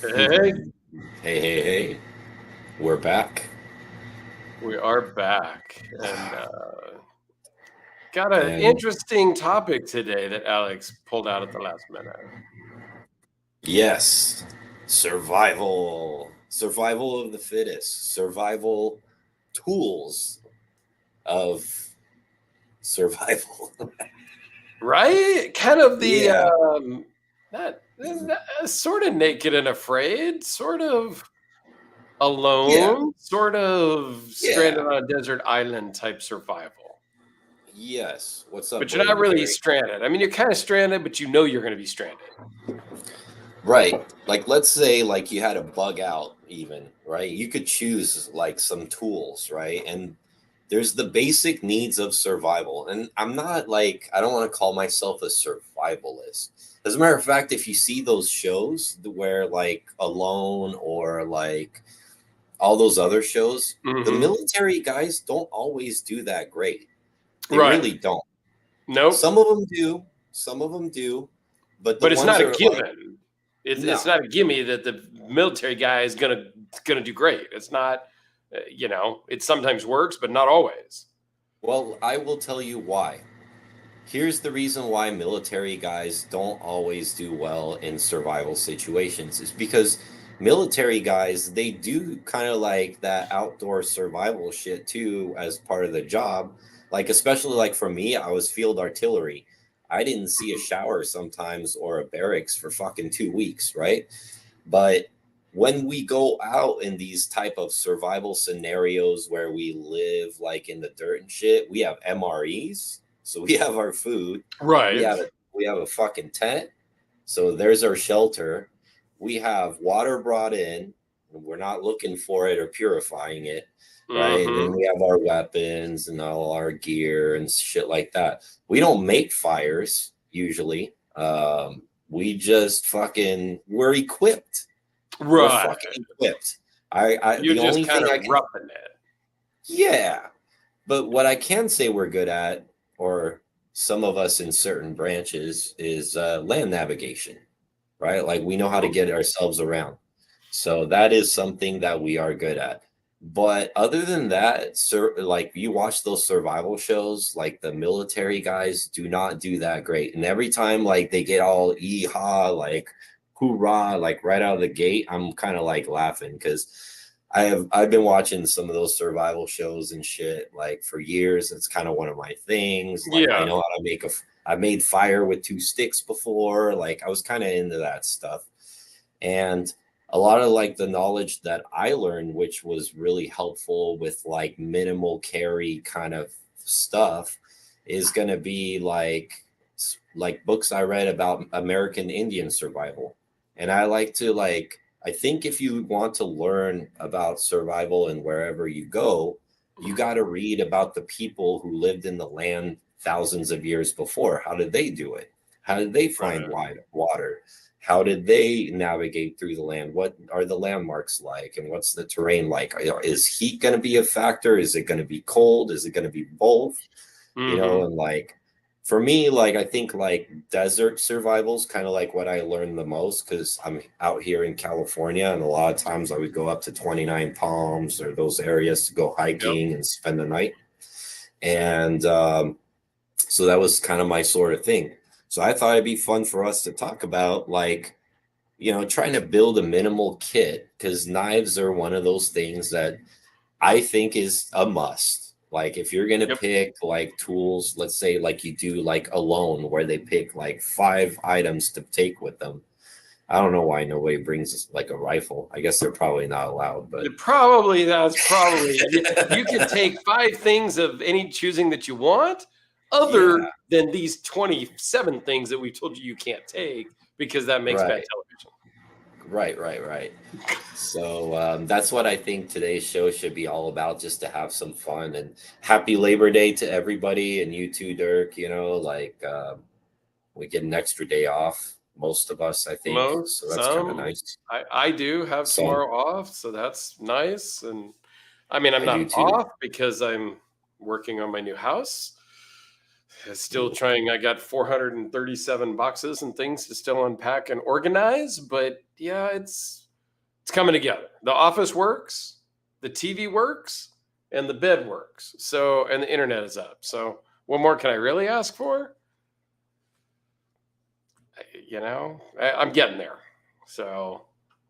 Hey, Hey. We're back. we are back and got an And interesting topic today that Alex pulled out at the last minute. yes, survival. Survival of the fittest. Survival tools of survival. Right? Kind of the Yeah. not sort of naked and afraid, sort of Yeah. alone, sort of stranded Yeah. on a desert island type survival. Yes. What's up, But you're not really William stranded. I mean, you're kind of stranded, but you know you're going to be stranded. Right. Like let's say like you had a bug out even, right? You could choose like some tools, right? And there's the basic needs of survival. And I'm not like I don't want to call myself a survivalist. As a matter of fact, if you see those shows where like Alone or like all those other shows, the Hmm. military guys don't always do that great. They Right. really don't. Nope. Some of them do, some of them do, but the But it's ones not that a are like given. It's no. not a gimme that the military guy is gonna do great. It's not, it sometimes works, but not always. Well, I will tell you why. Here's the reason why military guys don't always do well in survival situations is because military guys, they do kind of like that outdoor survival shit too as part of the job. Like, especially like for me, I was field artillery. I didn't see a shower sometimes or a barracks for fucking 2 weeks, right? But when we go out in these type of survival scenarios where we live like in the dirt and shit, we have MREs, so we have our food, we Right. have a fucking tent, so there's our shelter. We have water brought in, and we're not looking for it or purifying it, right? And then Hmm. we have our weapons and all our gear and shit like that. We don't make fires usually. We just fucking we're equipped. We're Right. fucking equipped. I You're the just only kind thing of I can roughing it. yeah, but what I can say we're good at, or some of us in certain branches, is land navigation, right? Like we know how to Mhm. get ourselves around. So that is something that we are good at. But other than that, like you watch those survival shows, like the military guys do not do that great. And every time like they get all hee-haw, like hoorah, like right out of the gate, I'm kind of like laughing because I've been watching some of those survival shows and shit like for years. It's kind of one of my things. Like I Yeah. know how to I made fire with two sticks before. Like I was kind of into that stuff. And a lot of like the knowledge that I learned, which was really helpful with like minimal carry kind of stuff, is going to be like books I read about American Indian survival. And I like to like I think if you want to learn about survival and wherever you go, you got to read about the people who lived in the land thousands of years before. How did they do it? How did they find Right. wide water? How did they navigate through the land? What are the landmarks like? And what's the terrain like? Is heat going to be a factor? Is it going to be cold? Is it going to be both? Hmm. And like for me, like I think like desert survival is kind of like what I learned the most because I'm out here in California, and a lot of times I would go up to 29 Palms or those areas to go Yep. hiking and spend the night. And so that was kind of my sort of thing. So I thought it'd be fun for us to talk about like trying to build a minimal kit because knives are one of those things that I think is a must. Like if you're gonna Yep. pick like tools, let's say like you do like Alone, where they pick like 5 items to take with them. I don't know why nobody brings like a rifle. I guess they're probably not allowed, but Probably that's probably you could take five things of any choosing that you want, other yeah, than these 27 things that we told you can't take because that makes bad right, television. right. So that's what I think today's show should be all about, just to have some fun and happy Labor Day to everybody and you too, Dirk. Like we get an extra day off, most of us, I think. Most, So that's kind of some. nice. I do have Some tomorrow off, so that's nice. And I mean, I'm I do not too. off because I'm working on my new house. Still Ooh, trying. I got 437 boxes and things to still unpack and organize. But yeah, It's coming together. The office works, the TV works, and the bed works. So, and the internet is up. So, what more can I really ask for? I'm getting there. So,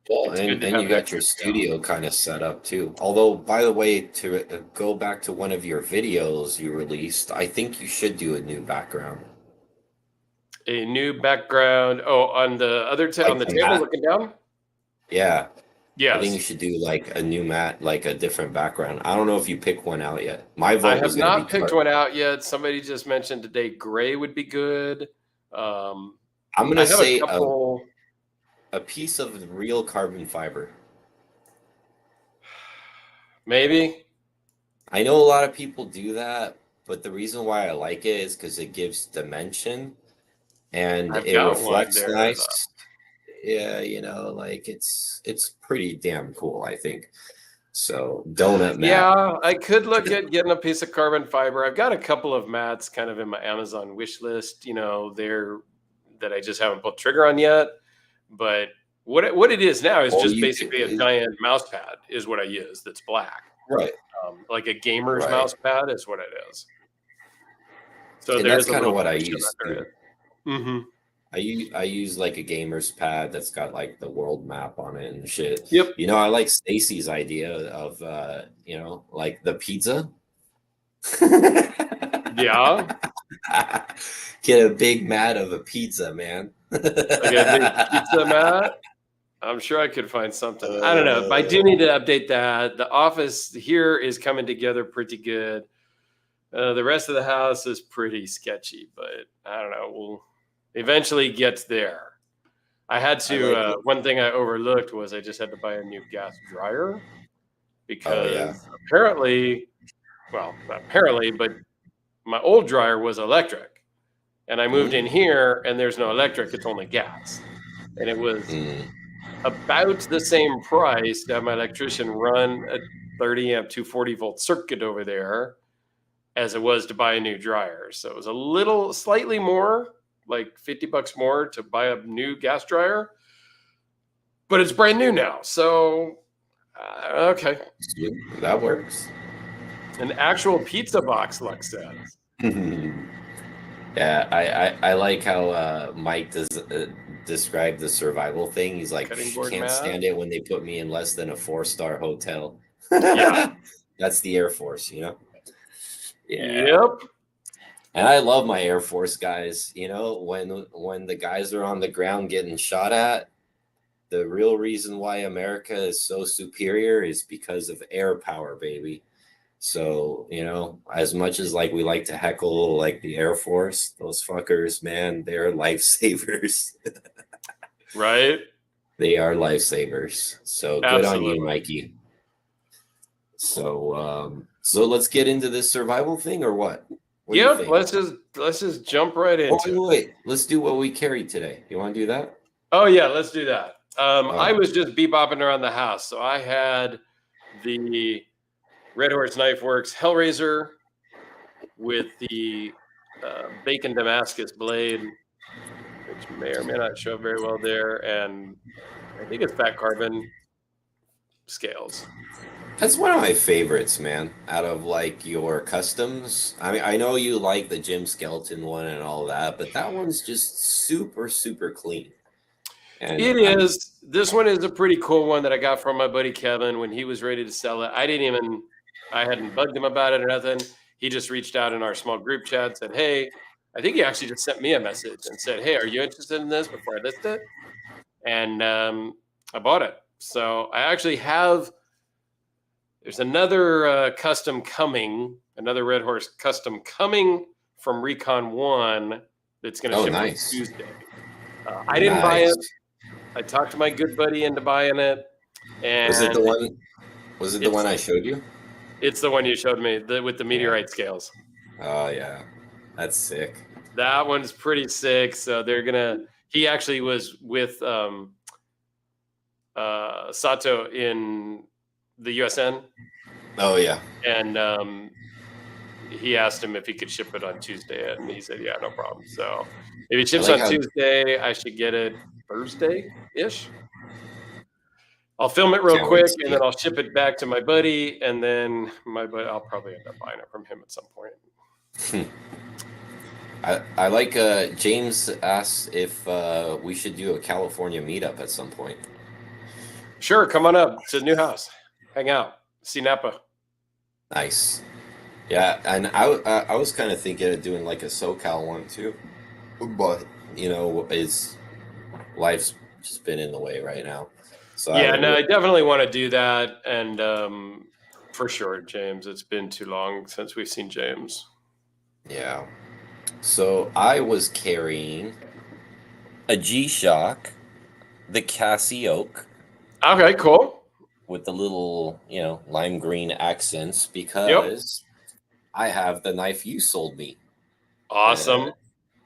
well, and you got your studio kind of set up too. Although, by the way, to go back to one of your videos you released, I think you should do a new background. A new background. Oh, on the other on the table mat. Looking down? Yeah. Yes. I think you should do like a new mat, like a different background. I don't know if you picked one out yet. My vote I have not picked one out yet. Somebody just mentioned today gray would be good. I'm going to say a piece of real carbon fiber. Maybe. I know a lot of people do that, but the reason why I like it is because it gives dimension and it reflects nice. Yeah, like it's pretty damn cool, I think. So donut mat. Yeah, I could look at getting a piece of carbon fiber. I've got a couple of mats kind of in my Amazon wish list, there that I just haven't pulled trigger on yet. But what it is now is just basically a giant mouse pad is what I use that's black. Right. Like a gamer's mouse pad is what it is. So that's kind of what I use. Mm-hmm. I use like a gamer's pad that's got like the world map on it and shit. Yep. I like Stacy's idea of like the pizza. Yeah. Get a big mat of a pizza, man. Like a big pizza mat. I'm sure I could find something. I don't know. I do need to update that. The office here is coming together pretty good. The rest of the house is pretty sketchy, but I don't know. We'll eventually get there. I had to. One thing I overlooked was I just had to buy a new gas dryer because apparently, not apparently, but my old dryer was electric, and I moved in here, and there's no electric; it's only gas, and it was about the same price to have my electrician run a 30 amp 240 volt circuit over there as it was to buy a new dryer. So it was slightly more, like $50 more to buy a new gas dryer, but it's brand new now. So, okay. That works. An actual pizza box, Lux says. Yeah, I like how Mike does describe the survival thing. He's like, can't stand it when they put me in less than a 4-star hotel. Yeah. That's the Air Force, Yeah. Yep. And I love my Air Force guys. When the guys are on the ground getting shot at, the real reason why America is so superior is because of air power, baby. So, as much as like we like to heckle like the Air Force, those fuckers, man, they're lifesavers. Right? They are lifesavers. So good on you, Mikey. So let's get into this survival thing or what? Yep, let's just jump right into it. Wait. Let's do what we carried today. You want to do that? Oh yeah, let's do that. I was just bebopping around the house. So I had the Red Horse Knife Works Hellraiser with the Bacon Damascus blade, which may or may not show up very well there, and I think it's fat carbon scales. That's one of my favorites, man, out of like your customs. I mean, I know you like the Jim Skeleton one and all that, but that one's just super, super clean. And it is. This one is a pretty cool one that I got from my buddy Kevin when he was ready to sell it. I hadn't bugged him about it or nothing. He just reached out in our small group chat, said, hey, I think he actually just sent me a message and said, hey, are you interested in this before I list it? And I bought it. So I actually have, there's another custom coming, another Red Horse custom coming from Recon 1 that's going to ship on Tuesday. I didn't buy it. I talked to my good buddy into buying it. And was it the one I showed you? It's the one you showed me with the meteorite scales. Oh yeah, that's sick. That one's pretty sick. So he actually was with Sato in the USN. Oh yeah. And he asked him if he could ship it on Tuesday, and he said, yeah, no problem. So if it ships on Tuesday, I should get it Thursday-ish. I'll film it real Can't wait quick, to see and then it. I'll ship it back to my buddy, and then I'll probably end up buying it from him at some point. I like James asked if we should do a California meetup at some point. Sure, come on up to the new house, hang out, see Napa. Nice. Yeah, and I was kind of thinking of doing like a SoCal one too, but it's life's just been in the way right now. So Yeah, no, I definitely want to do that, and for sure, James. It's been too long since we've seen James. Yeah. So I was carrying a G-Shock, the Cassie Oak. Okay, cool. With the little, lime green accents because I have the knife you sold me. Awesome.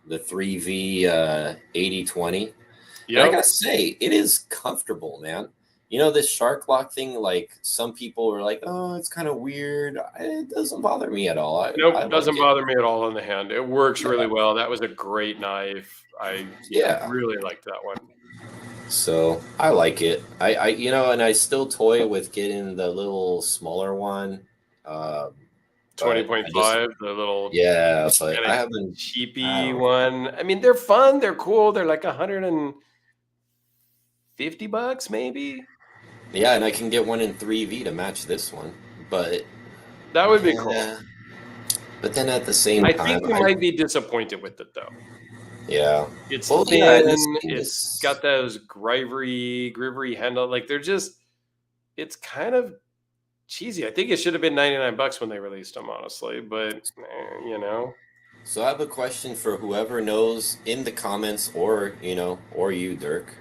The 3V 8020. Yeah. And I gotta say, it is comfortable, man. This shark lock thing, like some people are like, oh, it's kind of weird. It doesn't bother me at all. Nope, it doesn't bother me at all in the hand. It works really well. That was a great knife. I really liked that one. So I like it. I and I still toy with getting the little smaller one. 20.5, the little but I haven't cheapy one. I mean, they're fun, they're cool. They're like $150 maybe. Yeah, and I can get one in 3V to match this one, but that would be cool. But then at the same time, I think you might be disappointed with it though. Yeah, it's thin. It's got those grivery handle. Like it's kind of cheesy. I think it should have been $99 when they released them, honestly. But So I have a question for whoever knows in the comments, or or you, Dirk.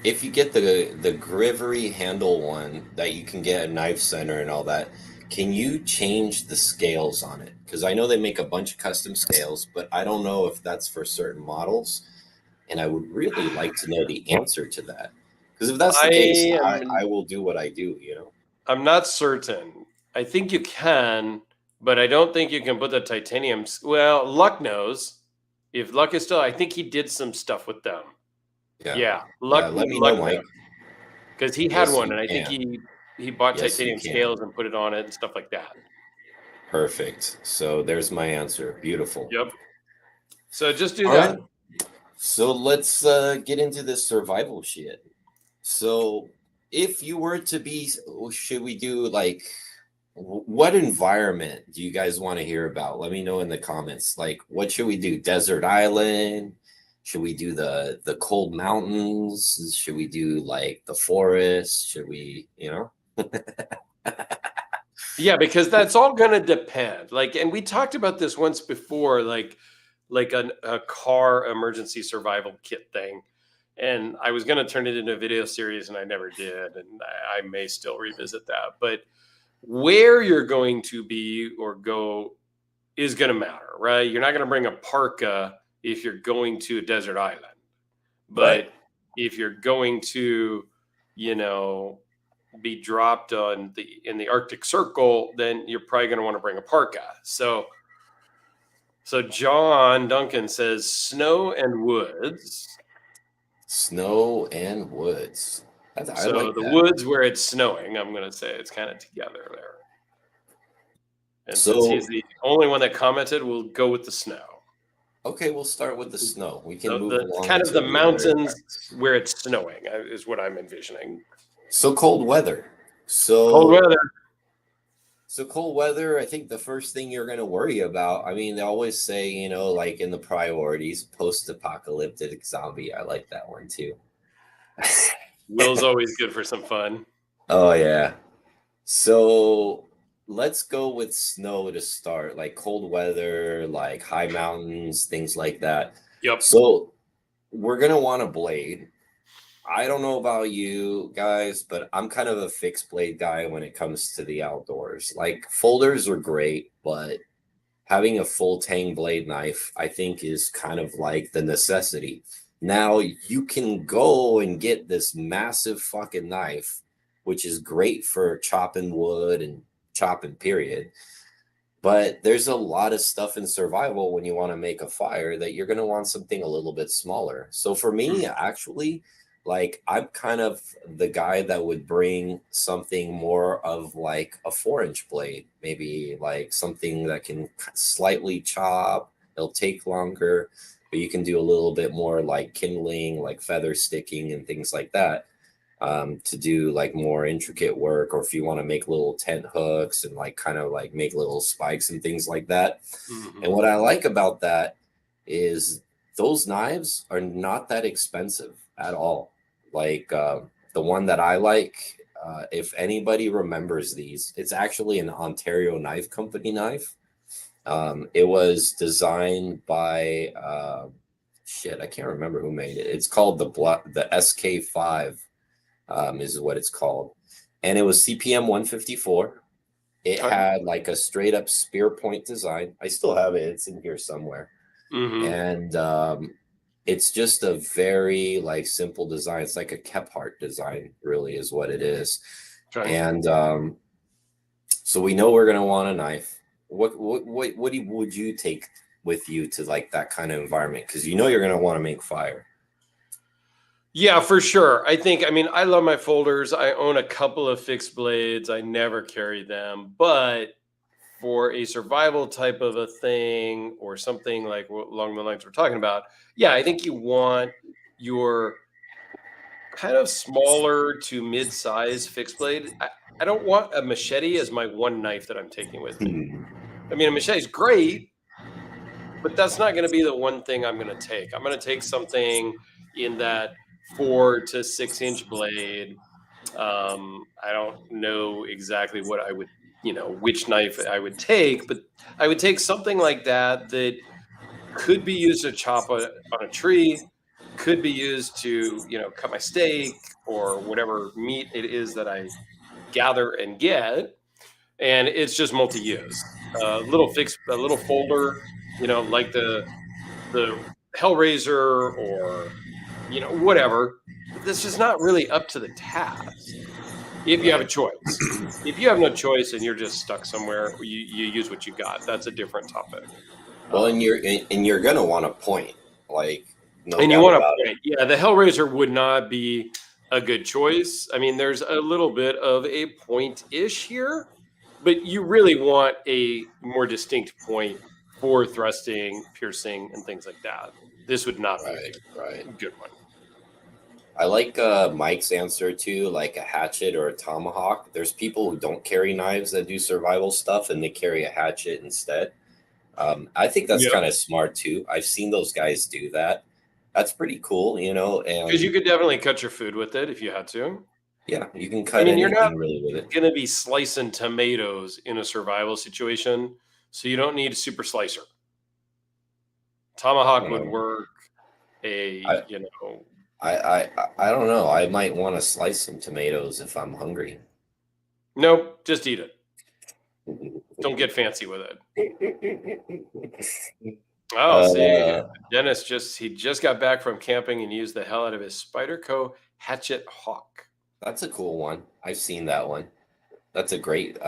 If you get the grivery handle one that you can get at Knife Center and all that, can you change the scales on it? Because I know they make a bunch of custom scales, but I don't know if that's for certain models, and I would really like to know the answer to that. Because if that's the case, I will do what I do. I'm not certain. I think you can, but I don't think you can put the titanium. Well, Luck knows. If Luck is still, I think he did some stuff with them. Yeah. Luck. Let me know, Mike. Because he had one, and I think he bought titanium scales and put it on it and stuff like that. Perfect. So there's my answer. Beautiful. Yep. So just do that. Right. So let's get into this survival shit. So if you were to be, should we do like, what environment do you guys want to hear about? Let me know in the comments. Like, what should we do? Desert island? Should we do the cold mountains? Should we do like the forest? Should we, Yeah, because that's all going to depend. Like, and we talked about this once before, like a car emergency survival kit thing. And I was going to turn it into a video series, and I never did. And I may still revisit that. But where you're going to be or go is going to matter, right? You're not going to bring a parka if you're going to a desert island. But if you're going to, be dropped in the Arctic Circle, then you're probably going to want to bring a parka. So John Duncan says snow and woods. Snow and woods. So like the woods where it's snowing, I'm going to say it's kind of together there. And since he's the only one that commented, we'll go with the snow. Okay, we'll start with the snow. We can move along. Kind of the mountains where it's snowing is what I'm envisioning. So cold weather. Cold weather. So cold weather, I think the first thing you're going to worry about, I mean, they always say, like in the priorities, post-apocalyptic zombie. I like that one too. Will's always good for some fun. Oh, yeah. So let's go with snow to start, like cold weather, like high mountains, things like that. Yep. So we're going to want a blade. I don't know about you guys, but I'm kind of a fixed blade guy when it comes to the outdoors. Like folders are great, but having a full tang blade knife, I think, is kind of like the necessity. Now you can go and get this massive fucking knife, which is great for chopping wood and chopping period. But there's a lot of stuff in survival when you want to make a fire that you're going to want something a little bit smaller. So for me, actually, like I'm kind of the guy that would bring something more of like a 4-inch blade, maybe like something that can slightly chop. It'll take longer, but you can do a little bit more like kindling, like feather sticking and things like that, to do like more intricate work, or if you want to make little tent hooks and like kind of like make little spikes and things like that. Mm-hmm. And what I like about that is those knives are not that expensive at all. Like the one that I like, if anybody remembers these, it's actually an Ontario Knife Company knife. It was designed by I can't remember who made it. It's called the SK5, is what it's called, and it was CPM 154. It had like a straight up spear point design. I still have it. It's in here somewhere. Mm-hmm. And it's just a very like simple design. It's like a Kephart design, really, is what it is. Okay. And so we know we're gonna want a knife. What would you take with you to like that kind of environment? Because you know you're gonna want to make fire. Yeah, for sure. I mean, I love my folders. I own a couple of fixed blades. I never carry them, but for a survival type of a thing or something like along the lines we're talking about, yeah, I think you want your kind of smaller to mid-size fixed blade. I don't want a machete as my one knife that I'm taking with me. I mean, a machete is great, but that's not going to be the one thing I'm going to take. I'm going to take something in that 4 to 6 inch blade. I don't know exactly what I would, which knife I would take, but I would take something like that that could be used to chop on a tree, could be used to, cut my steak or whatever meat it is that I gather and get. And it's just multi-use. A little folder, like the Hellraiser or whatever. This is not really up to the task. If you have a choice, if you have no choice and you're just stuck somewhere, you use what you got. That's a different topic. Well, and you're gonna want to point, like, no and you doubt want to about it. point. Yeah, the Hellraiser would not be a good choice. I mean, there's a little bit of a point-ish here, but you really want a more distinct point for thrusting, piercing, and things like that. This would not be a good one. I like Mike's answer too, like a hatchet or a tomahawk. There's people who don't carry knives that do survival stuff, and they carry a hatchet instead. I think that's kind of smart too. I've seen those guys do that. That's pretty cool, and because you could definitely cut your food with it if you had to. Yeah, you can cut anything really with it. Going to be slicing tomatoes in a survival situation, so you don't need a super slicer. Tomahawk would work. I don't know. I might want to slice some tomatoes if I'm hungry. Nope, just eat it. Don't get fancy with it. Oh, see, Dennis just got back from camping and used the hell out of his Spyderco Hatchet Hawk. That's a cool one. I've seen that one. That's a great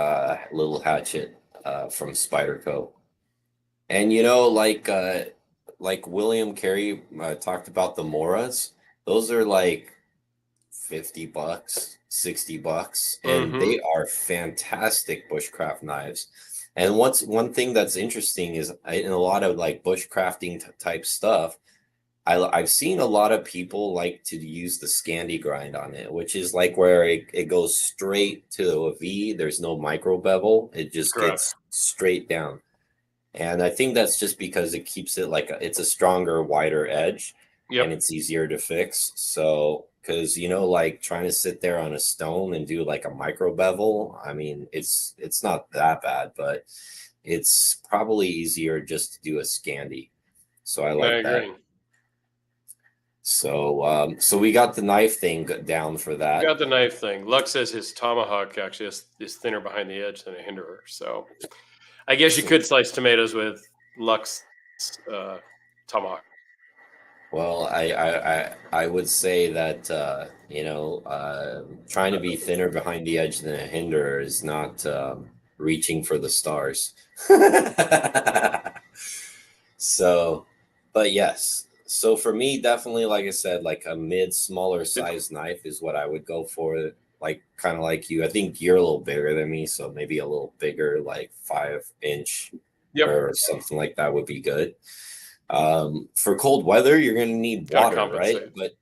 little hatchet from Spyderco. And like William Carey talked about the Moras. Those are like $50, $60, and they are fantastic bushcraft knives. And one thing that's interesting is in a lot of like bushcrafting type stuff, I've seen a lot of people like to use the Scandi grind on it, which is like where it goes straight to a V. There's no micro bevel. It just gets straight down. And I think that's just because it keeps it like it's a stronger, wider edge, and it's easier to fix. So, because like trying to sit there on a stone and do like a micro bevel, I mean, it's not that bad, but it's probably easier just to do a Scandi. So I like that. So, so we got the knife thing down for that. We got the knife thing. Lux says his tomahawk actually is thinner behind the edge than a hinderer. So, I guess you could slice tomatoes with Lux tomahawk. Well, I would say that trying to be thinner behind the edge than a hinderer is not reaching for the stars. So, but yes. So for me, definitely, like I said, like a smaller size knife is what I would go for. Like kind of like you. I think you're a little bigger than me, so maybe a little bigger, like 5 inch Yep. or something like that would be good. For cold weather, you're gonna need Gotta water, right? compensate.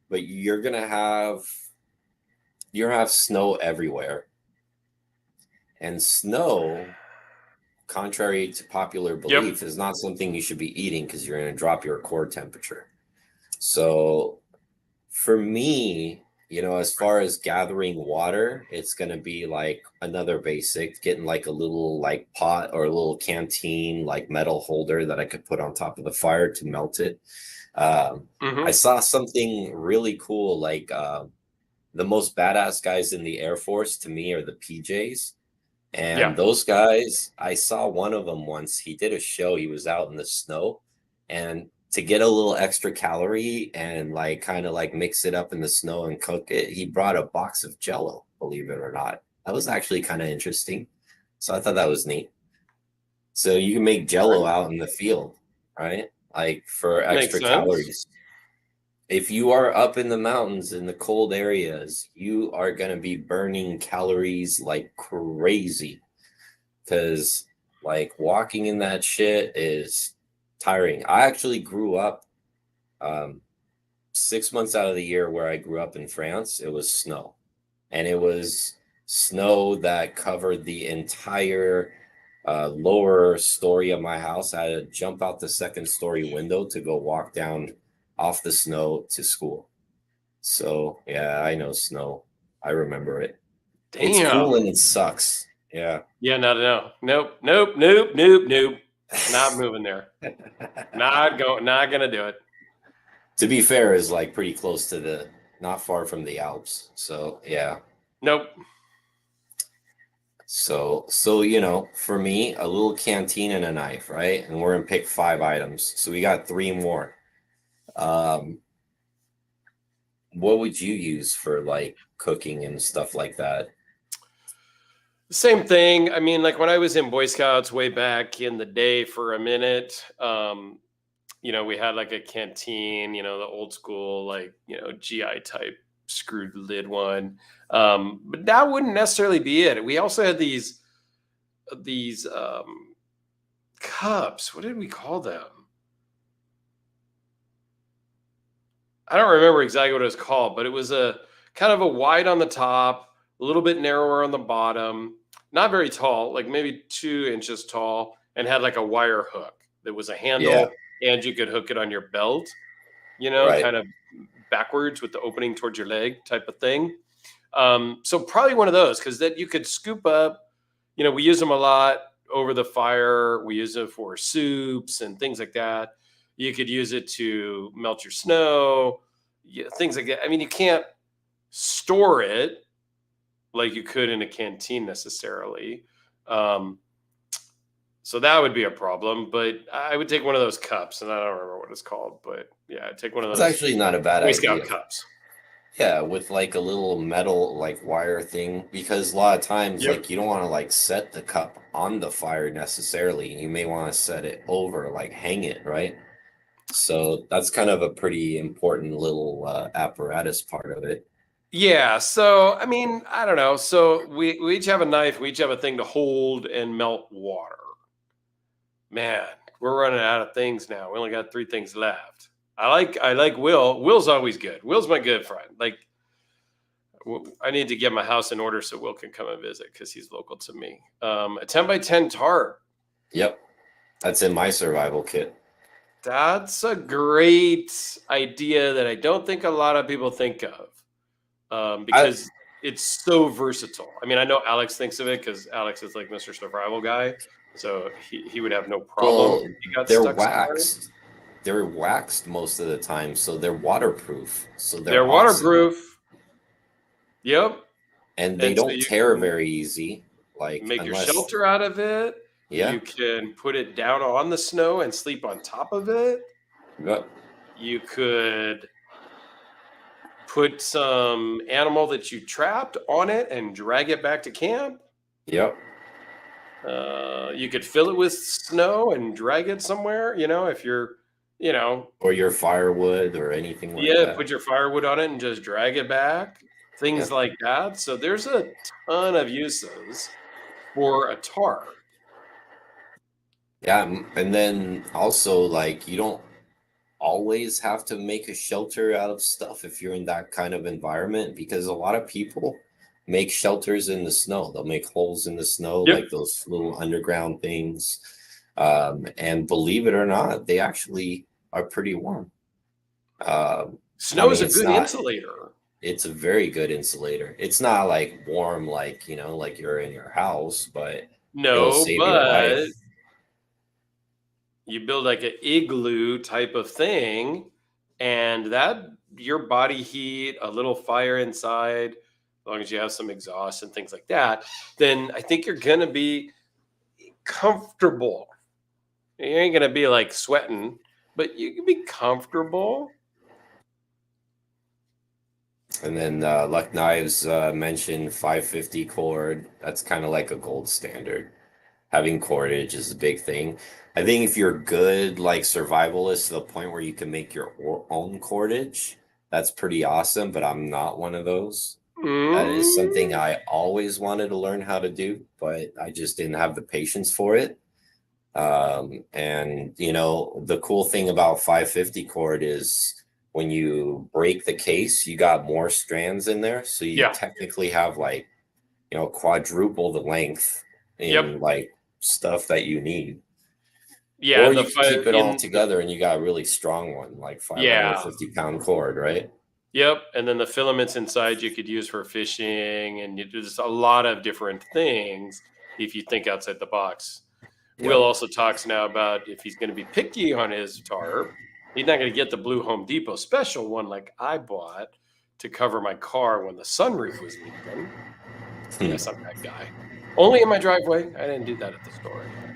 But you're gonna have snow everywhere, and snow, contrary to popular Yep. belief, is not something you should be eating because you're gonna drop your core temperature. So for me, as far as gathering water, it's going to be like another basic, getting like a little like pot or a little canteen, like metal holder that I could put on top of the fire to melt it. I saw something really cool, like the most badass guys in the Air Force to me are the PJs. Yeah. And those guys, I saw one of them once. He did a show. He was out in the snow, and to get a little extra calorie and like kind of like mix it up in the snow and cook it, he brought a box of Jello. Believe it or not, that was actually kind of interesting. So I thought that was neat. So you can make Jello out in the field, right? Like for Makes extra sense. calories. If you are up in the mountains in the cold areas, you are going to be burning calories like crazy because like walking in that shit is tiring. I actually grew up 6 months out of the year where I grew up in France. It was snow, and it was snow that covered the entire lower story of my house. I had to jump out the second story window to go walk down off the snow to school. So yeah, I know snow. I remember it. It's cool Damn. and it sucks. Yeah. Yeah, no. Nope. Not moving there. Not gonna do it. To be fair, is like pretty close to not far from the Alps. So yeah. Nope. So for me, a little canteen and a knife, right? And we're gonna pick 5 items. So we got 3 more. Um, what would you use for like cooking and stuff like that? Same thing. I mean, like when I was in Boy Scouts way back in the day for a minute, we had like a canteen, the old school, like, GI type screwed lid one. But that wouldn't necessarily be it. We also had these cups. What did we call them? I don't remember exactly what it was called, but it was a kind of a wide on the top, a little bit narrower on the bottom, not very tall, like maybe 2 inches tall, and had like a wire hook that was a handle, and you could hook it on your belt, Right. kind of backwards with the opening towards your leg type of thing. So probably one of those, because then you could scoop up, we use them a lot over the fire. We use it for soups and things like that. You could use it to melt your snow, things like that. I mean, you can't store it like you could in a canteen necessarily. So that would be a problem. But I would take one of those cups, and I don't remember what it's called. But yeah, I'd take one of It's those actually not a bad Boy idea. Scout cups. Yeah, with like a little metal like wire thing, because a lot of times Yep. like you don't want to like set the cup on the fire necessarily. You may want to set it over, like hang it, right? So that's kind of a pretty important little apparatus part of it. Yeah. So, I mean, I don't know. So we each have a knife. We each have a thing to hold and melt water. Man, we're running out of things now. We only got 3 things left. I like Will. Will's always good. Will's my good friend. Like, I need to get my house in order so Will can come and visit because he's local to me. A 10 by 10 tarp. Yep. That's in my survival kit. That's a great idea that I don't think a lot of people think of, because it's so versatile. I mean, I know Alex thinks of it because Alex is like Mr. Survival guy, so he would have no problem Well, if he got they're stuck somewhere. waxed. They're waxed most of the time, so they're waterproof. So They're they're awesome. waterproof. Yep. And they And so don't you tear can very easy. Like make your unless shelter out of it. yeah. You can put it down on the snow and sleep on top of it. Yep. You could put some animal that you trapped on it and drag it back to camp. Yep. You could fill it with snow and drag it somewhere. If you're you know, Or your firewood or anything like yeah, that. put your firewood on it and just drag it back, Yeah. things like that. So there's a ton of uses for a tarp. Yeah, and then also like you don't always have to make a shelter out of stuff if you're in that kind of environment because a lot of people make shelters in the snow. They'll make holes in the snow, Yep. like those little underground things. And believe it or not, they actually are pretty warm. I Snow is mean, a good insulator. it's a very good insulator. It's not like warm, like, like you're in your house, but it'll No, save your life. but you build like an igloo type of thing, and that your body heat, a little fire inside, as long as you have some exhaust and things like that, then I think you're gonna be comfortable. You ain't gonna be like sweating, but you can be comfortable. And then Luck Knives mentioned 550 cord. That's kind of like a gold standard. Having cordage is a big thing. I think if you're good, like survivalist to the point where you can make your own cordage, that's pretty awesome. But I'm not one of those. That is something Mm. I always wanted to learn how to do, but I just didn't have the patience for it. And the cool thing about 550 cord is when you break the case, you got more strands in there. So you Yeah. technically have like, quadruple the length Yep. in like stuff that you need. Yeah. Or The you can fire keep it all in the together and you got a really strong one, like yeah. 550-pound cord, right? Yep, and then the filaments inside you could use for fishing, and there's a lot of different things if you think outside the box. Will Yep. also talks now about if he's going to be picky on his tarp, he's not going to get the blue Home Depot special one like I bought to cover my car when the sunroof was leaking. Yes, I'm that guy. Only in my driveway. I didn't do that at the store anyway.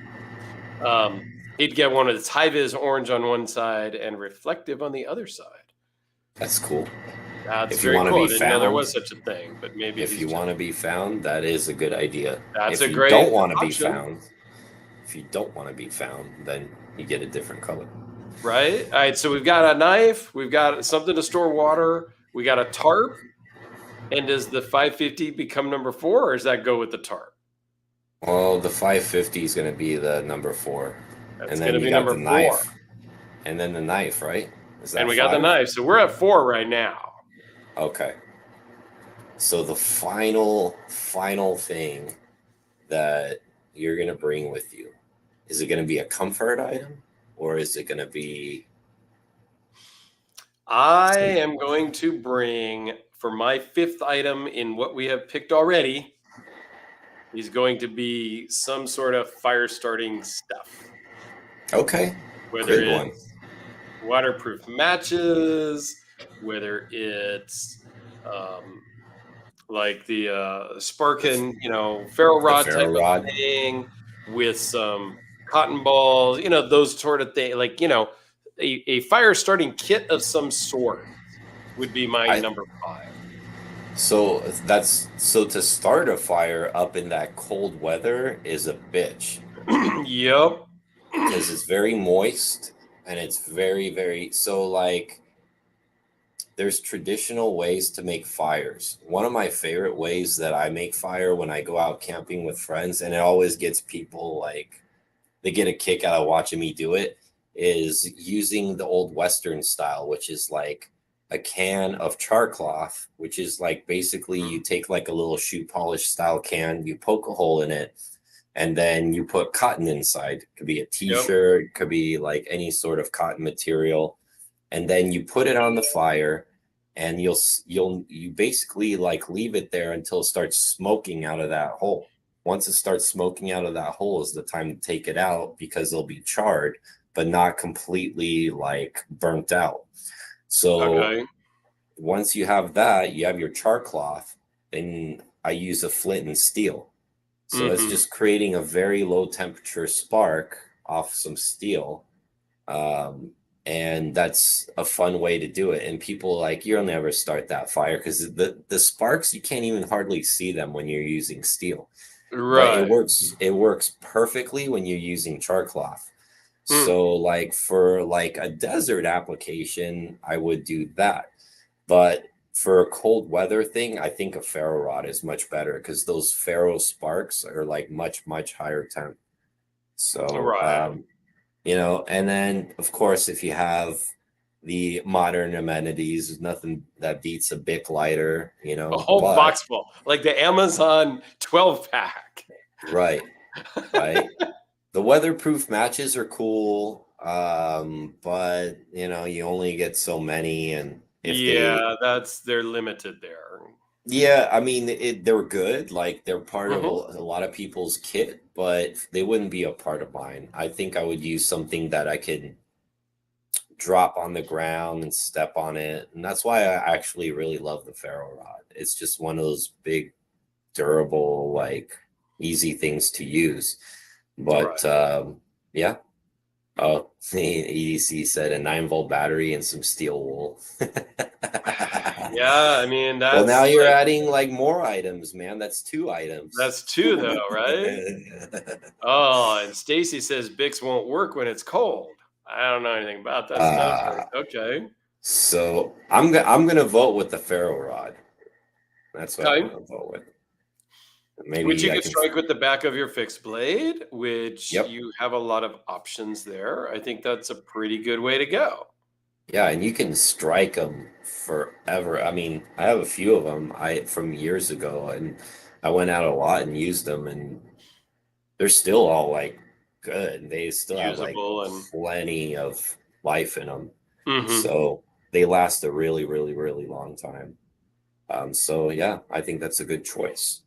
He'd get one of the high vis orange on one side and reflective on the other side. That's cool. That's If you very want to cool. be I didn't know there was found, such a thing, but maybe if he's you just want to be found, that is a good idea. that's If a you don't great want to be option, found, if you don't want to be found, then you get a different color. right? All right, so we've got a knife, we've got something to store water, we got a tarp, and does the 550 become number 4, or does that go with the tarp? Well, the 550 is going to be the number 4. That's And going then to you be got the number 4. knife. And then the knife, right? Is And that we got the 5? knife, so we're at 4 right now. Okay. So the final thing that you're going to bring with you, is it going to be a comfort item or is it going to be I some, am going to bring for my 5th item in what we have picked already is going to be some sort of fire starting stuff. okay, Whether good one. it's waterproof matches, whether it's like the Sparkin, ferro The rod type ferro of rod. thing with some cotton balls, those sort of things. Like, a fire starting kit of some sort would be my I number 5. so to start a fire up in that cold weather is a bitch Yep. because it's very moist and it's very, very, so like there's traditional ways to make fires. One of my favorite ways that I make fire when I go out camping with friends, and it always gets people like they get a kick out of watching me do it, is using the old Western style, which is like a can of char cloth, which is like basically you take like a little shoe polish style can, you poke a hole in it, and then you put cotton inside. It could be a Yep. t-shirt, could be like any sort of cotton material, and then you put it on the fire and you basically like leave it there until it starts smoking out of that hole. Once it starts smoking out of that hole is the time to take it out because it'll be charred but not completely like burnt out. So Okay. once you have that, you have your char cloth, then I use a flint and steel. So it's Hmm. just creating a very low temperature spark off some steel. Um, and that's a fun way to do it. And people like, you'll never start that fire because the sparks, you can't even hardly see them when you're using steel. But Right. it works perfectly when you're using char cloth. So like for like a desert application, I would do that. But for a cold weather thing, I think a ferro rod is much better because those ferro sparks are like much higher temp. So Right. you know, and then of course if you have the modern amenities, there's nothing that beats a Bic lighter, you A know, whole but box full, like the Amazon 12 pack. right, right. The weatherproof matches are cool, but you know, you only get so many, and if they, Yeah, they're limited there. yeah, I mean, they're good, like they're part of Hmm. a lot of people's kit, but they wouldn't be a part of mine. I think I would use something that I could drop on the ground and step on it, and that's why I actually really love the ferro rod. It's just one of those big, durable, like easy things to use. Right. But yeah. Oh, the EDC said a 9-volt battery and some steel wool. Yeah, I mean Well, now that's you're like adding like more items, man. That's 2 items. that's two though, right? Oh, and Stacy says Bix won't work when it's cold. I don't know anything about that stuff, uh, but okay. so I'm gonna vote with the ferro rod. That's what I'm Okay. gonna vote with. Which you Maybe I could can. strike with the back of your fixed blade, which Yep. you have a lot of options there. I think that's a pretty good way to go. Yeah, and you can strike them forever. I mean, I have a few of them from years ago, and I went out a lot and used them, and they're still all like good. They still have like Usable and plenty of life in them. hmm. So they last a really long time. So yeah, I think that's a good choice.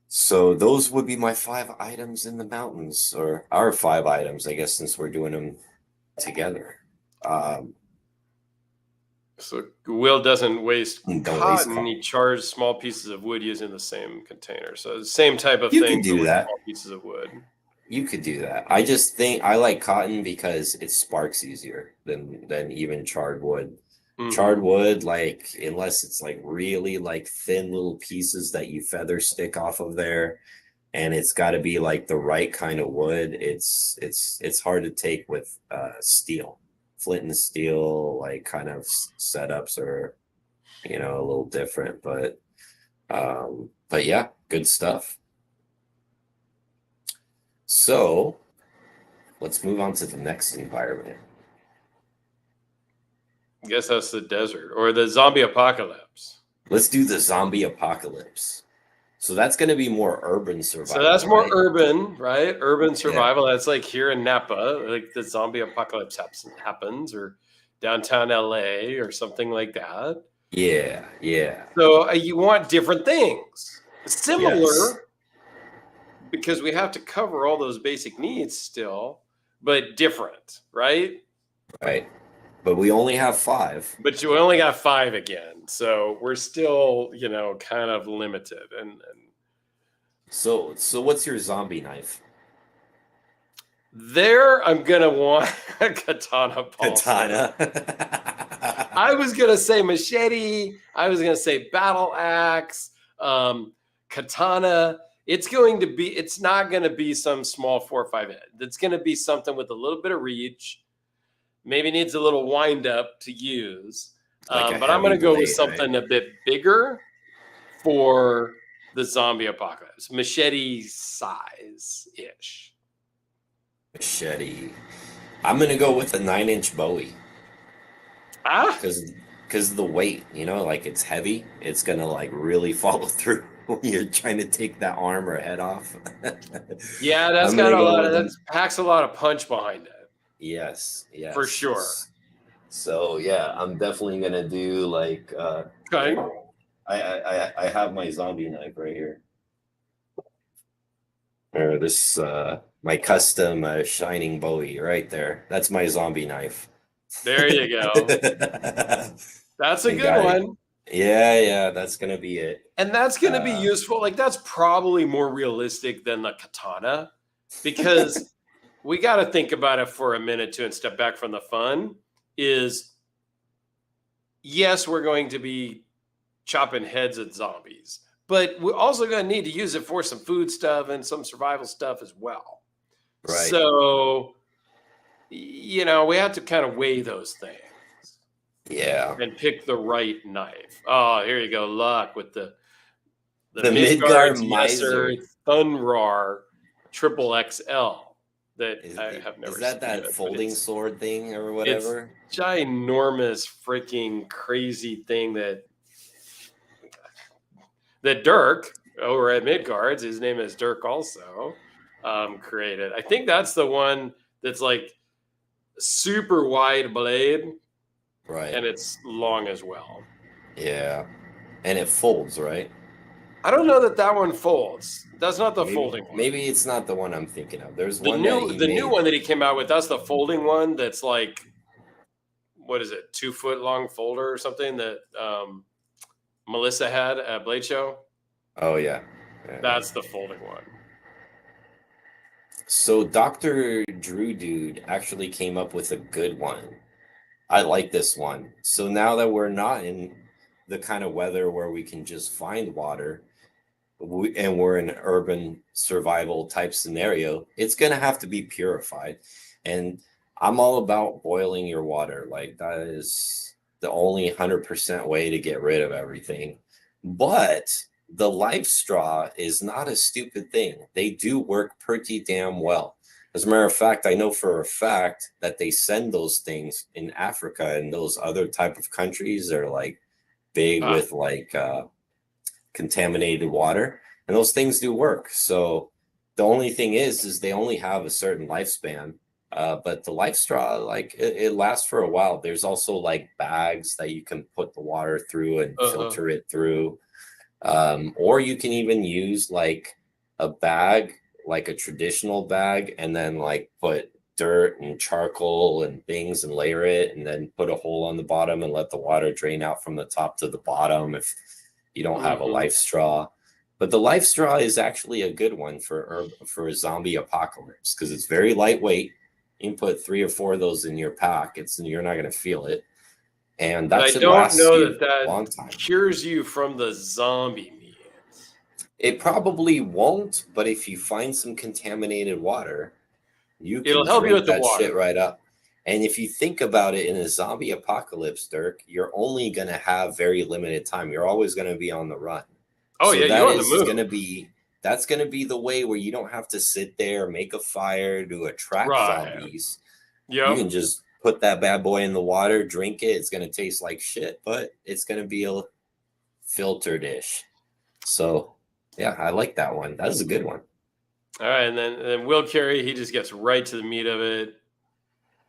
So those would be my 5 items in the mountains, or our 5 items, I guess, since we're doing them together. Um, So Will doesn't waste don't waste cotton. cotton. He charges small pieces of wood using the same container. So the same type of You thing, could but do with that. small pieces of wood. You could do that. I just think I like cotton because it sparks easier than even charred wood. Hmm. Charred wood, like unless it's like really like thin little pieces that you feather stick off of there, and it's got to be like the right kind of wood. It's hard to take with steel, flint and steel, like kind of setups are a little different, but yeah, good stuff. So let's move on to the next environment. I guess that's the desert or the zombie apocalypse. Let's do the zombie apocalypse. So that's going to be more urban So that's survival, more right? urban, right? Urban Yeah. survival. That's like here in Napa, like the zombie apocalypse happens, or downtown LA, or something like that. Yeah. Yeah. So you want different things, Yes. similar, because we have to cover all those basic needs still, but different, right? Right. But we only have 5. But you only got 5 again, so we're still, kind of limited. And So what's your zombie knife? there, I'm gonna want a katana pulse. Katana. I was gonna say machete. I was gonna say battle axe, katana. It's not gonna be some small 4 or 5 head. It's gonna be something with a little bit of reach. Maybe needs a little wind up to use. Like a But I'm heavy gonna go with blade, right? something a bit bigger for the zombie apocalypse, machete size ish. Machete. I'm gonna go with a 9-inch Bowie Ah, because of the weight. Like it's heavy. It's gonna like really follow through when you're trying to take that arm or head off. yeah, that's I'm got gonna a go lot of with that a packs a lot of punch behind it yes, for yes. sure. So yeah, I'm definitely gonna do like Okay. I have my zombie knife right here. Or this my custom shining Bowie right there. That's my zombie knife. There you go. That's a I good got it. one. Yeah, that's gonna be it. And that's going to be Uh, useful. Like, that's probably more realistic than the katana because we got to think about it for a minute too and step back from the fun. Is yes, we're going to be chopping heads at zombies, but we're also going to need to use it for some food stuff and some survival stuff as well. Right. So, you know, we have to kind of weigh those things. Yeah. And pick the right knife. Oh, here you go. Luck with the Midgard Midgard's Miser. Messer Thunrar Triple XL that I have never Is that seen. that Yet, folding sword thing or whatever? It's ginormous freaking crazy thing that Dirk over at Midgard's, his name is Dirk also, created. I think that's the one that's like super wide blade. Right. And it's long as well. Yeah. And it folds, right? I don't know that one folds. That's not the folding one. Maybe it's not the one I'm thinking of. There's The one new one that he came out with. That's the folding one. That's like, what is it? 2 foot long folder or something that Melissa had at Blade Show. Oh yeah. That's the folding one. So Dr. Drew Dude actually came up with a good one. I like this one. So now that we're not in the kind of weather where we can just find water, and we're in an urban survival type scenario, it's going to have to be purified. And I'm all about boiling your water. Like, that is the only 100% way to get rid of everything. But the life straw is not a stupid thing. They do work pretty damn well. As a matter of fact, I know for a fact that they send those things in Africa and those other type of countries that are like big with like contaminated water, and those things do work. So the only thing is they only have a certain lifespan. But the life straw, like it lasts for a while. There's also like bags that you can put the water through and filter it through. Or you can even use like a bag, like a traditional bag, and then like put dirt and charcoal and things and layer it, and then put a hole on the bottom and let the water drain out from the top to the bottom if you don't have a life straw. But the life straw is actually a good one for a zombie apocalypse because it's very lightweight. You can put 3 or 4 of those in your pack. You're not going to feel it. And that should last you a long time. Cures you from the zombie means. It probably won't, but if you find some contaminated water, it'll help you with the water. Shit right up. And if you think about it, in a zombie apocalypse, Dirk, you're only going to have very limited time. You're always going to be on the run. Oh, so yeah, you're on the move. That's going to be the way where you don't have to sit there, make a fire to attract zombies. Yep. You can just put that bad boy in the water, drink it. It's going to taste like shit, but it's going to be a filter dish. So, yeah, I like that one. That was a good one. All right, and then Will Carey, he just gets right to the meat of it.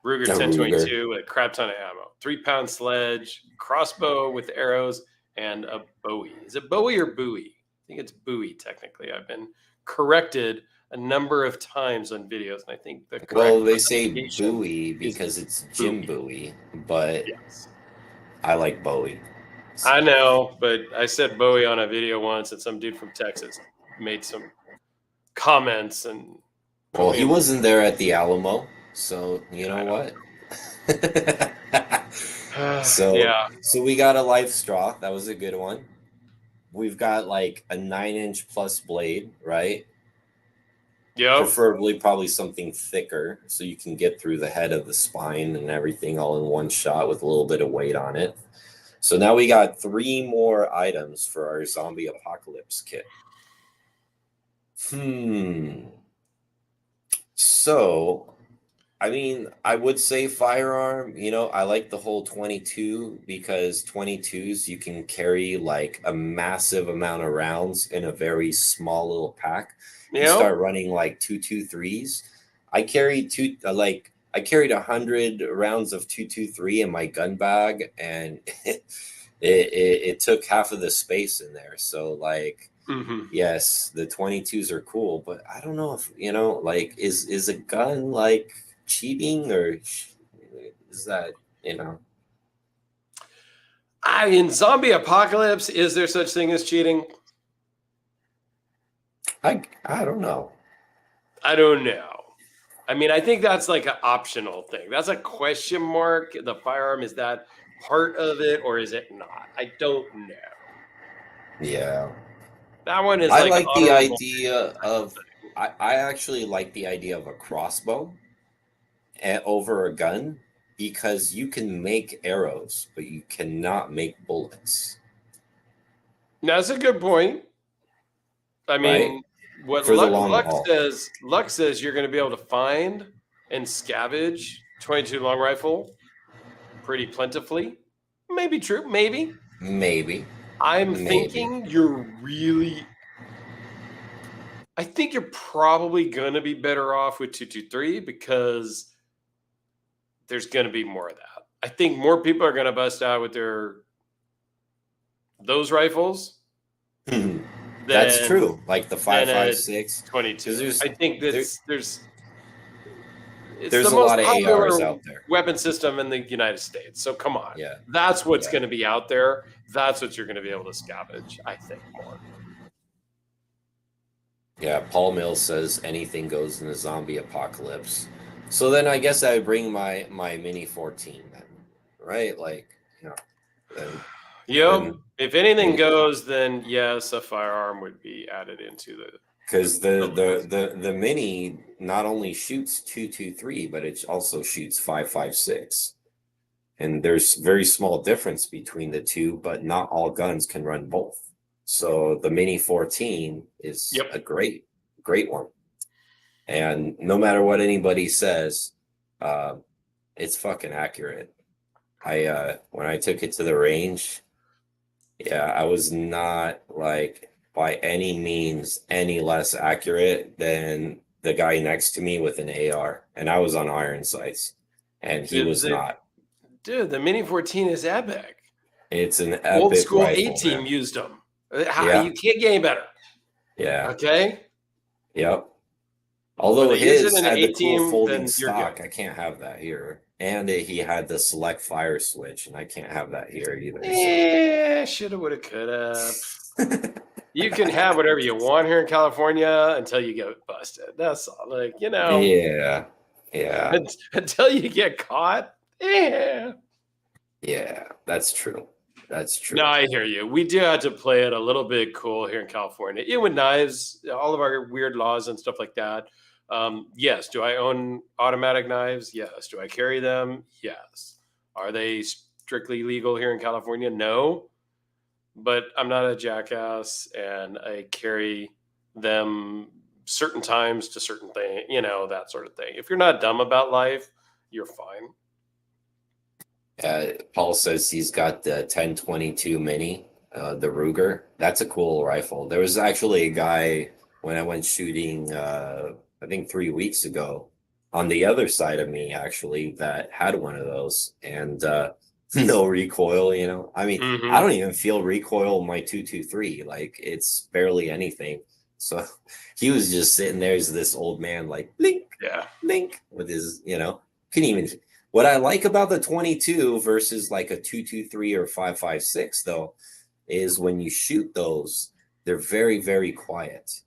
Ruger 1022 with a crap ton of ammo. 3-pound sledge, crossbow with arrows, and a Bowie. Is it Bowie or Bowie? I think it's Bowie, technically. I've been corrected a number of times on videos, and I think the correct they say Bowie because it's Jim Bowie, but yes. I like Bowie. I know, but I said Bowie on a video once, and some dude from Texas made some comments. And well, he wasn't there at the Alamo, so you know what? So we got a life straw. That was a good one. We've got like a 9-inch plus blade, right? Yeah. Preferably probably something thicker so you can get through the head of the spine and everything all in one shot with a little bit of weight on it. So now we got 3 more items for our zombie apocalypse kit. So, I mean, I would say firearm. You know, I like the whole 22 because 22s you can carry like a massive amount of rounds in a very small little pack. You start running like 223s. I carried 100 rounds of 223 in my gun bag, and it took half of the space in there. So like, yes, the 22s are cool, but I don't know if, you know, like is a gun like cheating, or is that, you know? In zombie apocalypse, is there such thing as cheating? I don't know. I don't know. I mean, I think that's like an optional thing. That's a question mark. The firearm, is that part of it or is it not? I don't know. Yeah. That one is I like the idea of I actually like the idea of a crossbow over a gun because you can make arrows, but you cannot make bullets. That's a good point. I mean, Right? what For the long haul. Luck says you're going to be able to find and scavenge 22 long rifle pretty plentifully. Maybe true. Maybe. I'm thinking I think you're probably going to be better off with 223 because there's going to be more of that. I think more people are going to bust out with those rifles. That's true. Like the 5.56, 22. I think there's a lot of ARs out there. Weapon system in the United States. So come on. Yeah. That's what's going to be out there. That's what you're going to be able to scavenge, I think, more. Yeah, Paul Mills says anything goes in a zombie apocalypse. So then I guess I would bring my Mini 14 then, right? Like, if anything goes, then yes, a firearm would be added into the. Because the Mini not only shoots 223, but it also shoots 5.56, and there's very small difference between the two, but not all guns can run both. So the Mini 14 is a great one, and no matter what anybody says, it's fucking accurate. When I took it to the range, I was not like by any means any less accurate than the guy next to me with an AR, and I was on iron sights, and he was not. Dude, the Mini 14 is epic. It's an epic old school rifle, A-team man. used them. You can't get any better. Yeah. Okay. Yep. Although his had the cool folding stock, I can't have that here. And he had the select fire switch, and I can't have that here either. Yeah, shoulda, woulda, coulda. You can have whatever you want here in California until you get busted. That's all. Like, Yeah. Until you get caught. Yeah. Yeah, that's true. That's true. No, I hear you. We do have to play it a little bit cool here in California. Even with knives, all of our weird laws and stuff like that. Yes. Do I own automatic knives? Yes. Do I carry them? Yes. Are they strictly legal here in California? No. But I'm not a jackass, and I carry them certain times to certain things, that sort of thing. If you're not dumb about life, you're fine. Paul says he's got the 1022 Mini, the Ruger. That's a cool rifle. There was actually a guy when I went shooting, I think 3 weeks ago, on the other side of me, actually, that had one of those, and no recoil. I mean, I don't even feel recoil in my 223. Like, it's barely anything. So he was just sitting there as this old man, like, blink, blink, with his, couldn't even. What I like about the 22 versus like a 223 or 5.56, though, is when you shoot those, they're very, very quiet.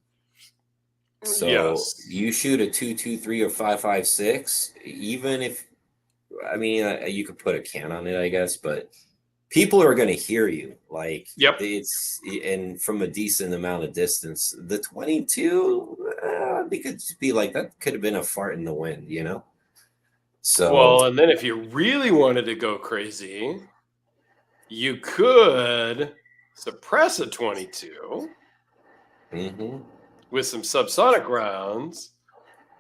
So you shoot a 223 or 5.56, even if, you could put a can on it, I guess, but people are going to hear you. Like, and from a decent amount of distance. The 22, they could just be like, that could have been a fart in the wind, So, and then if you really wanted to go crazy, you could suppress a 22 with some subsonic rounds,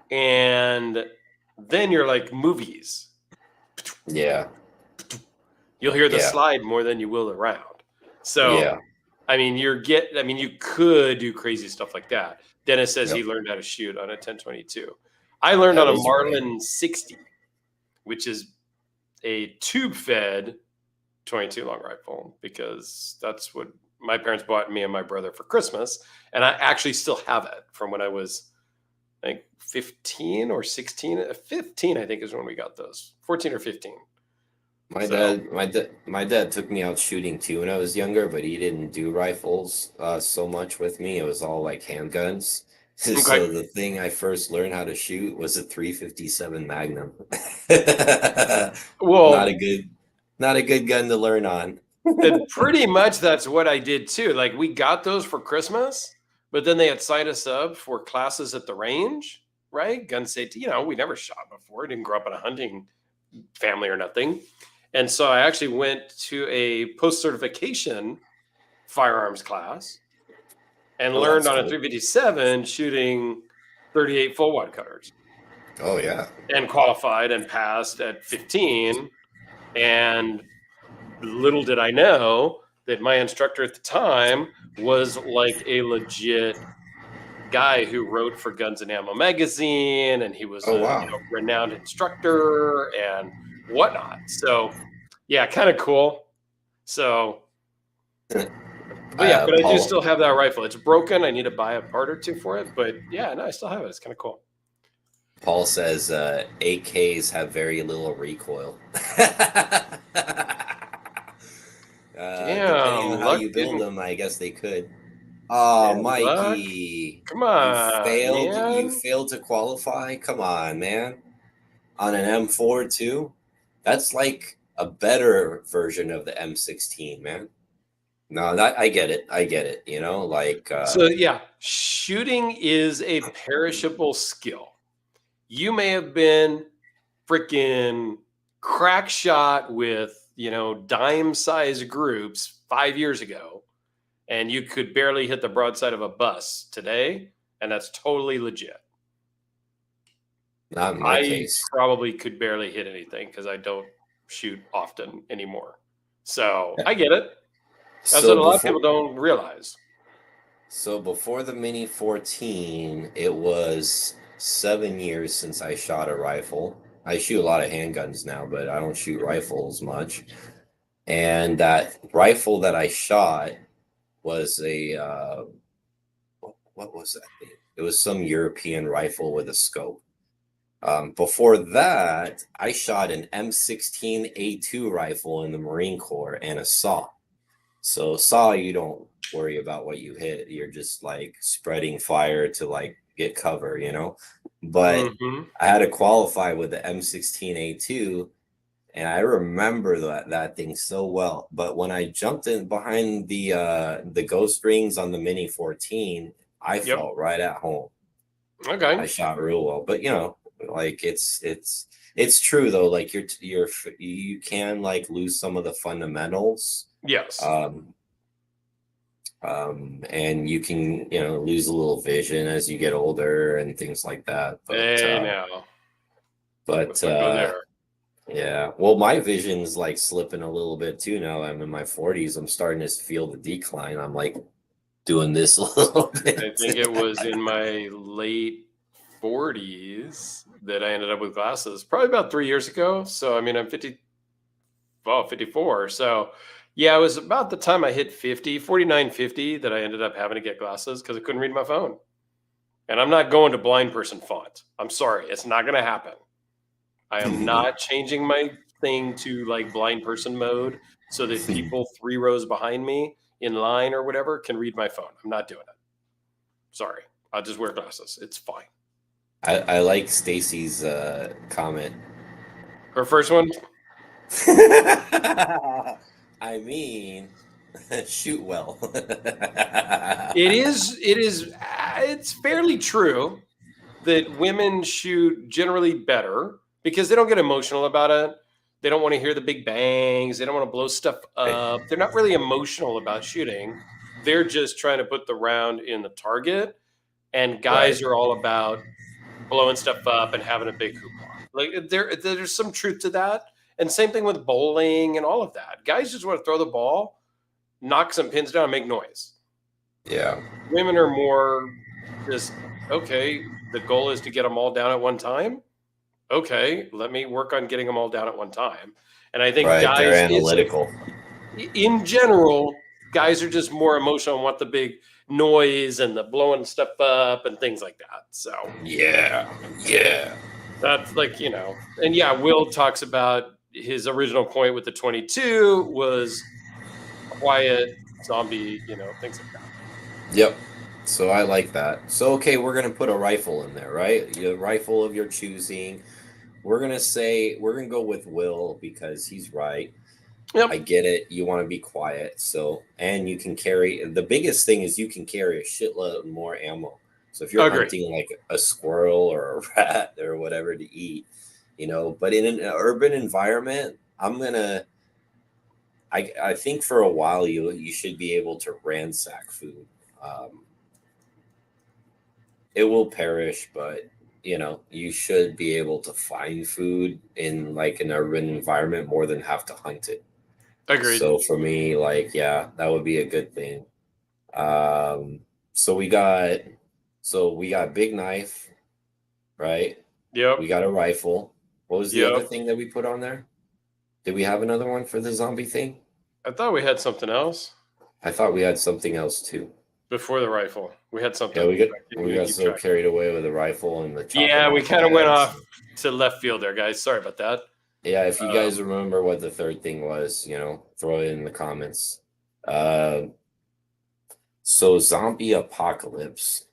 and then you're like movies. Yeah. You'll hear the slide more than you will the round. So, you could do crazy stuff like that. Dennis says he learned how to shoot on a 1022. I learned on a Marlin 60. Which is a tube-fed 22 long rifle, because that's what my parents bought me and my brother for Christmas, and I actually still have it from when I was, I think, 15 or 16. 15, I think, is when we got those. 14 or 15. My dad took me out shooting too when I was younger, but he didn't do rifles so much with me. It was all like handguns. So the thing I first learned how to shoot was a 357 Magnum. Not a good gun to learn on. And pretty much that's what I did too. Like, we got those for Christmas, But then they had signed us up for classes at the range, right? Gun safety. We never shot before. Didn't grow up in a hunting family or nothing. And so I actually went to a post-certification firearms class and learned on a 357 shooting 38 full wad cutters. Oh, yeah. And qualified and passed at 15. And little did I know that my instructor at the time was like a legit guy who wrote for Guns and Ammo magazine, and he was a renowned instructor and whatnot. So, yeah, kind of cool. So, but I do still have that rifle. It's broken. I need to buy a part or two for it. But yeah, no, I still have it. It's kind of cool. Paul says AKs have very little recoil. Depending on how you build them, I guess they could. Oh, Mikey. Come on. You failed to qualify? Come on, man. On an M4 too? That's like a better version of the M16, man. No, I get it. So yeah, shooting is a perishable skill. You may have been freaking crack shot with, dime-sized groups 5 years ago, and you could barely hit the broadside of a bus today, and that's totally legit. Not in my case. Probably could barely hit anything because I don't shoot often anymore. So I get it. That's what a lot of people don't realize. So before the Mini 14, it was 7 years since I shot a rifle. I shoot a lot of handguns now, but I don't shoot rifles much. And that rifle that I shot was what was that thing? It was some European rifle with a scope. Before that, I shot an M16A2 rifle in the Marine Corps and a SAW. So SAW, you don't worry about what you hit. You're just like spreading fire to like get cover, But I had to qualify with the M16A2, and I remember that thing so well. But when I jumped in behind the ghost rings on the Mini 14, I felt right at home. Okay, I shot real well, but like it's true though. Like you can like lose some of the fundamentals. Yes. And you can, lose a little vision as you get older and things like that. But, yeah, well, my vision's like slipping a little bit too now. I'm in my 40s. I'm starting to feel the decline. I'm like doing this a little bit. I think it was in my late 40s that I ended up with glasses, probably about 3 years ago. So, I mean, I'm 54. So, yeah, it was about the time I hit 49, 50 that I ended up having to get glasses because I couldn't read my phone. And I'm not going to blind person font. I'm sorry. It's not going to happen. I am not changing my thing to like blind person mode so that people 3 rows behind me in line or whatever can read my phone. I'm not doing it. Sorry. I'll just wear glasses. It's fine. I like Stacy's comment. Her first one? I mean, shoot well. It's fairly true that women shoot generally better because they don't get emotional about it. They don't want to hear the big bangs. They don't want to blow stuff up. They're not really emotional about shooting. They're just trying to put the round in the target. And guys are all about blowing stuff up and having a big hoopla. Like there's some truth to that. And same thing with bowling and all of that. Guys just want to throw the ball, knock some pins down, and make noise. Yeah. Women are more just, okay, the goal is to get them all down at one time. Okay, let me work on getting them all down at one time. And I think guys, they're analytical. In general, guys are just more emotional and want the big noise and the blowing stuff up and things like that. So yeah. That's like, and yeah, Will talks about his original point with the 22 was quiet, zombie, things like that. Yep. So I like that. So, okay, we're going to put a rifle in there, right? A rifle of your choosing. We're going to go with Will because he's right. Yep. I get it. You want to be quiet. So, and you can carry, the biggest thing is you can carry a shitload more ammo. So if you're Agree. hunting like a squirrel or a rat or whatever to eat, but in an urban environment, I think for a while you should be able to ransack food. Um, it will perish, but you should be able to find food in like an urban environment more than have to hunt it. Agreed. So for me, like, yeah, that would be a good thing. Um, so we got big knife, right? Yep. We got a rifle. What was the other Yep. thing that we put on there? Did we have another one for the zombie thing? I thought we had something else I thought we had something else too. before the rifle. We had something. Yeah, I'm we gonna got keep so track. carried away with the rifle and the chopping Yeah, we off kind of went heads. off to left field there, guys. Sorry about that. Yeah, if you guys remember what the third thing was, throw it in the comments. Uh, so zombie apocalypse.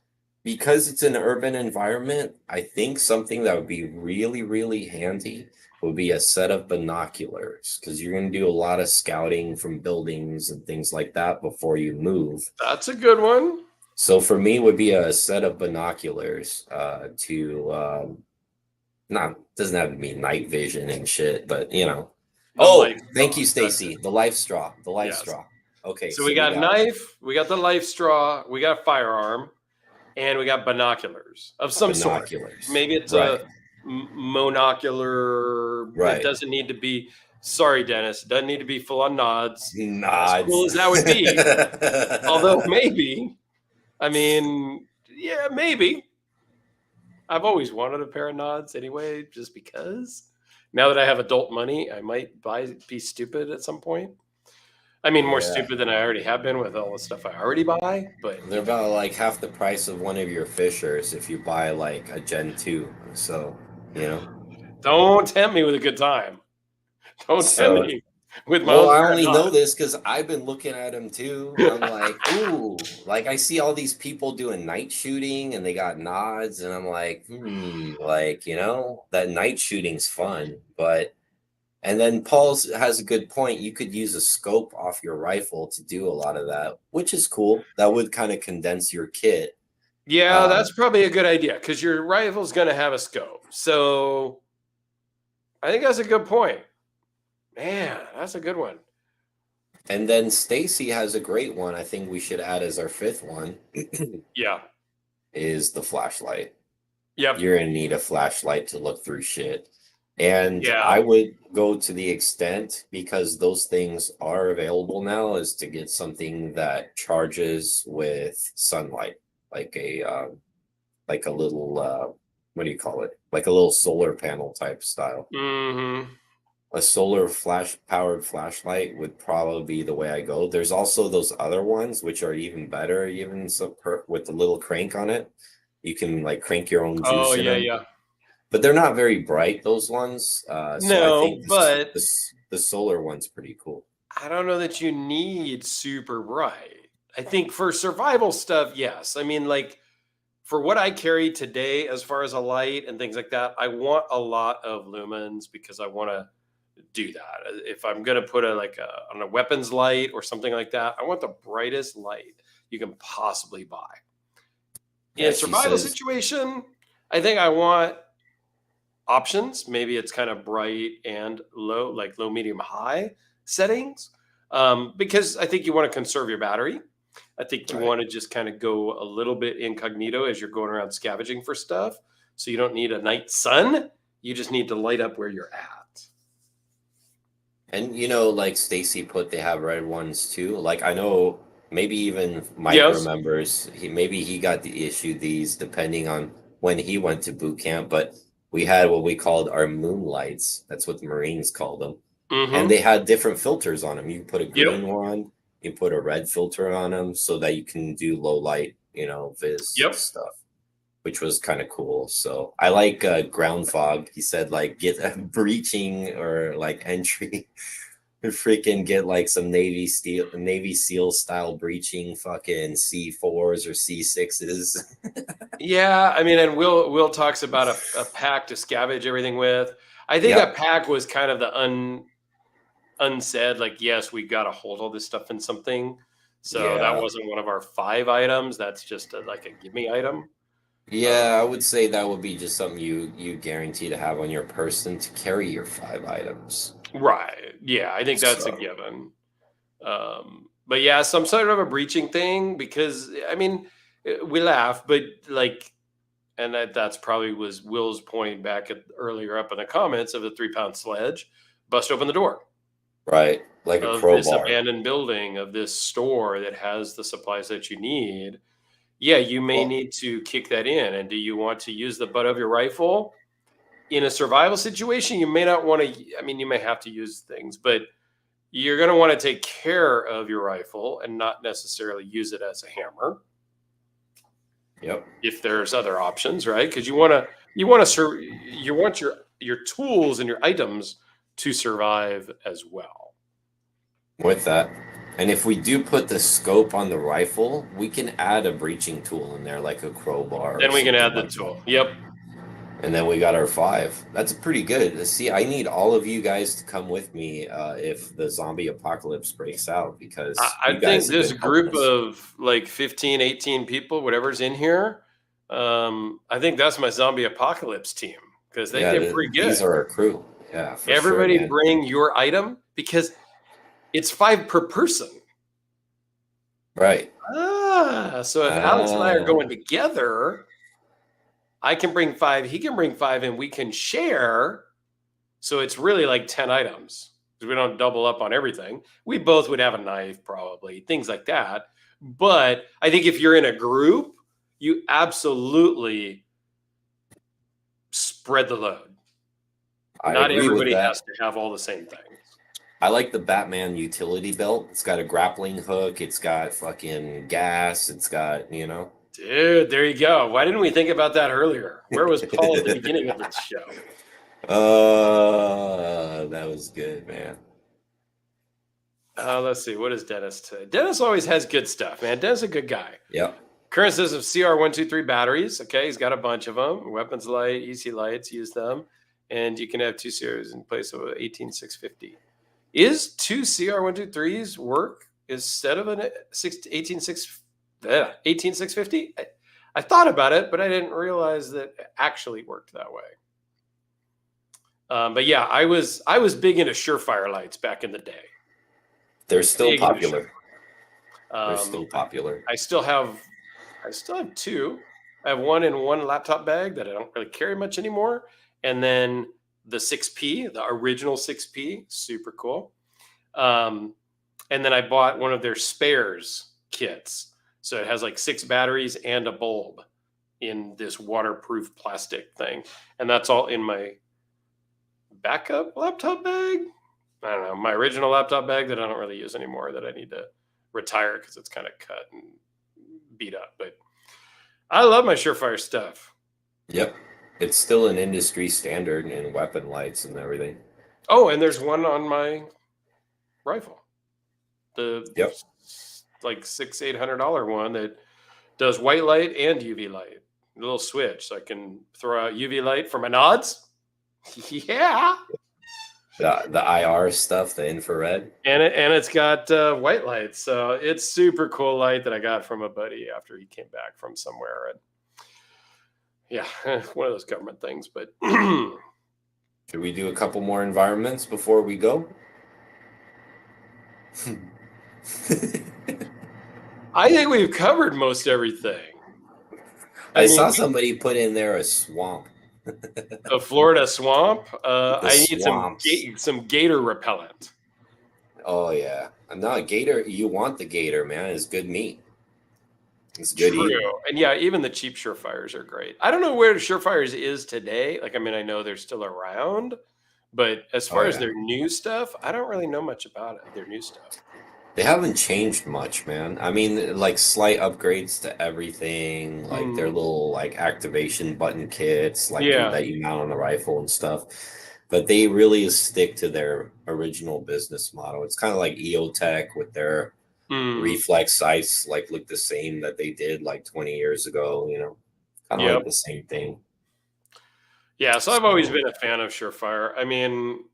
Because it's an urban environment, I think something that would be really, really handy would be a set of binoculars because you're going to do a lot of scouting from buildings and things like that before you move. That's a good one. So for me, would be a set of binoculars to not doesn't have to be night vision and shit, but thank you, Stacy. The life straw, straw. Okay, so we got knife, we got the life straw, we got firearm, and we got binoculars of some sort. Maybe it's a monocular. Right. It doesn't need to be. Sorry, Dennis. It doesn't need to be full on nods. Nods. As cool as that would be. Although maybe. I mean, yeah, maybe. I've always wanted a pair of nods anyway, just because. Now that I have adult money, I might be stupid at some point. I mean, more stupid than I already have been with all the stuff I already buy, but they're about like half the price of one of your Fishers if you buy like a Gen 2. So, Don't tempt me with a good time. Don't tempt me with my Well, I only know this because I've been looking at them too. I'm like, ooh, like I see all these people doing night shooting and they got nods, and I'm like, that night shooting's fun, but. And then Paul has a good point. You could use a scope off your rifle to do a lot of that, which is cool. That would kind of condense your kit. Yeah, that's probably a good idea because your rifle's going to have a scope. So I think that's a good point. Man, that's a good one. And then Stacy has a great one. I think we should add as our fifth one. Yeah. Is the flashlight. Yep. You're going to need a flashlight to look through shit. And I would go to the extent, because those things are available now, is to get something that charges with sunlight, like a little what do you call it? Like a little solar panel type style. Mm-hmm. A solar powered flashlight would probably be the way I go. There's also those other ones which are even better, even with the little crank on it. You can like crank your own juice. Oh yeah, yeah. But they're not very bright, those ones. No, I think but the solar one's pretty cool. I don't know that you need super bright. I think for survival stuff, yes. I mean, like for what I carry today, as far as a light and things like that, I want a lot of lumens because I want to do that. If I'm going to put on a weapons light or something like that, I want the brightest light you can possibly buy. In a survival situation, I think I want options. Maybe it's kind of bright and low, like low, medium, high settings, because I think you want to conserve your battery. I think you want to just kind of go a little bit incognito as you're going around scavenging for stuff. So you don't need a night sun. You just need to light up where you're at. And like Stacy put, they have red ones too. Like I know maybe even Mike remembers. Maybe he got the issue these depending on when he went to boot camp, but we had what we called our moonlights. That's what the Marines called them. Mm-hmm. And they had different filters on them. You put a green one, you put a red filter on them so that you can do low light, viz stuff, which was kind of cool. So I like ground fog. He said like get a breaching or like entry. Freaking get like some Navy SEAL style breaching fucking C4s or C6s. Yeah, I mean, and Will talks about a pack to scavenge everything with. I think that pack was kind of the unsaid, like, yes, we got to hold all this stuff in something. So that Yeah. wasn't one of our 5 items. That's just like a give me item. Yeah, I would say that would be just something you guarantee to have on your person to carry your 5 items. Right. Yeah, I think that's a So, given. But yeah, some sort of a breaching thing because I mean, we laugh, but like, and that's probably was Will's point back earlier up in the comments of the 3-pound sledge, bust open the door right, like a of this crowbar. abandoned building of this store that has the supplies that you need. Yeah, you may Well, need to kick that in. And do you want to use the butt of your rifle in a survival situation? You may not want to. I mean, you may have to use things, but you're going to want to take care of your rifle and not necessarily use it as a hammer yep. if there's other options, right? Because you want your tools and your items to survive as well. With that. And if we do put the scope on the rifle, we can add a breaching tool in there, like a crowbar or Then we can something add the like tool. that. Yep. And then we got our 5. That's pretty good. See, I need all of you guys to come with me if the zombie apocalypse breaks out, because I you guys think have this been helping group us. of like 15, 18 people, whatever's in here, I think that's my zombie apocalypse team because they Yeah, get pretty these good. are our crew. Yeah, for sure, Everybody man. bring your item because it's 5 per person. Right. So if Alex and I are going together, I can bring 5, he can bring 5, and we can share. So it's really like 10 items because we don't double up on everything. We both would have a knife, probably, things like that. But I think if you're in a group, you absolutely spread the load. I Not agree with everybody that. has to have all the same things. I like the Batman utility belt. It's got a grappling hook. It's got fucking gas. It's got, Dude, there you go. Why didn't we think about that earlier? Where was Paul at the beginning of this show? That was good, man. Let's see. What does Dennis say? Dennis always has good stuff, man. Dennis is a good guy. Yep. Current says of CR123 batteries. Okay, he's got a bunch of them. Weapons light, EC lights, use them. And you can have 2 series in place of 18650. Is 2 CR123s work instead of an 18650? I thought about it, but I didn't realize that it actually worked that way. But yeah, I was big into Surefire lights back in the day. They're still popular. They're still popular. I still have 2. I have one in one laptop bag that I don't really carry much anymore, and then the 6P, the original 6P, super cool. And then I bought one of their spares kits, so it has like 6 batteries and a bulb in this waterproof plastic thing, and that's all in my backup laptop bag. I don't know, my original laptop bag that I don't really use anymore, that I need to retire because it's kind of cut and beat up. But I love my Surefire stuff. Yep. It's still an industry standard in weapon lights and everything. Oh, and there's one on my rifle. The like $600-800 one that does white light and UV light. A little switch, so I can throw out UV light for my nods. Yeah. The IR stuff, the infrared. And it's got white light. So it's super cool light that I got from a buddy after he came back from somewhere. And yeah, one of those government things. But should we do a couple more environments before we go? I think we've covered most everything. I saw somebody put in there a swamp. A Florida swamp. I need some gator repellent. Oh yeah, not a gator. You want the gator, man? It's good meat. It's good eating. And yeah, even the cheap Surefires are great. I don't know where Surefires is today. Like, I mean, I know they're still around, but as far as their new stuff, I don't really know much about it. Their new stuff. They haven't changed much, man. I mean, like slight upgrades to everything, like their little like activation button kits, like that you mount on the rifle and stuff. But they really stick to their original business model. It's kind of like EOTech with their reflex sights, like look the same that they did like 20 years ago. Kind of like the same thing. Yeah, so I've always been a fan of Surefire. I mean,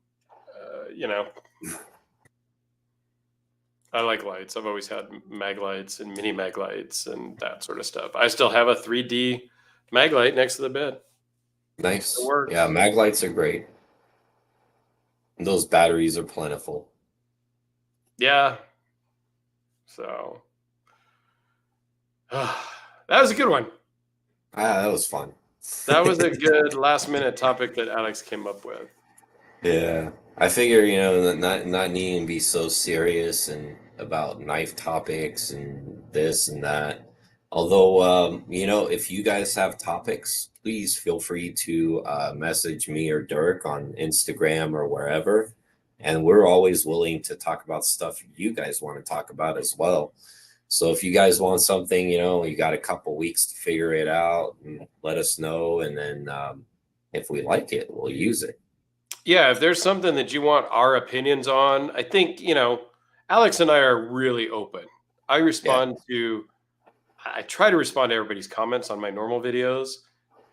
I like lights. I've always had mag lights and mini mag lights and that sort of stuff. I still have a 3D mag light next to the bed. Nice. It works. Yeah, mag lights are great. And those batteries are plentiful. Yeah. So that was a good one. That was fun. That was a good last minute topic that Alex came up with. Yeah, I figure, not needing to be so serious and about knife topics and this and that. Although, if you guys have topics, please feel free to message me or Dirk on Instagram or wherever. And we're always willing to talk about stuff you guys want to talk about as well. So if you guys want something, you got a couple weeks to figure it out and let us know. And then if we like it, we'll use it. Yeah, if there's something that you want our opinions on, I think, Alex and I are really open. I try to respond to everybody's comments on my normal videos.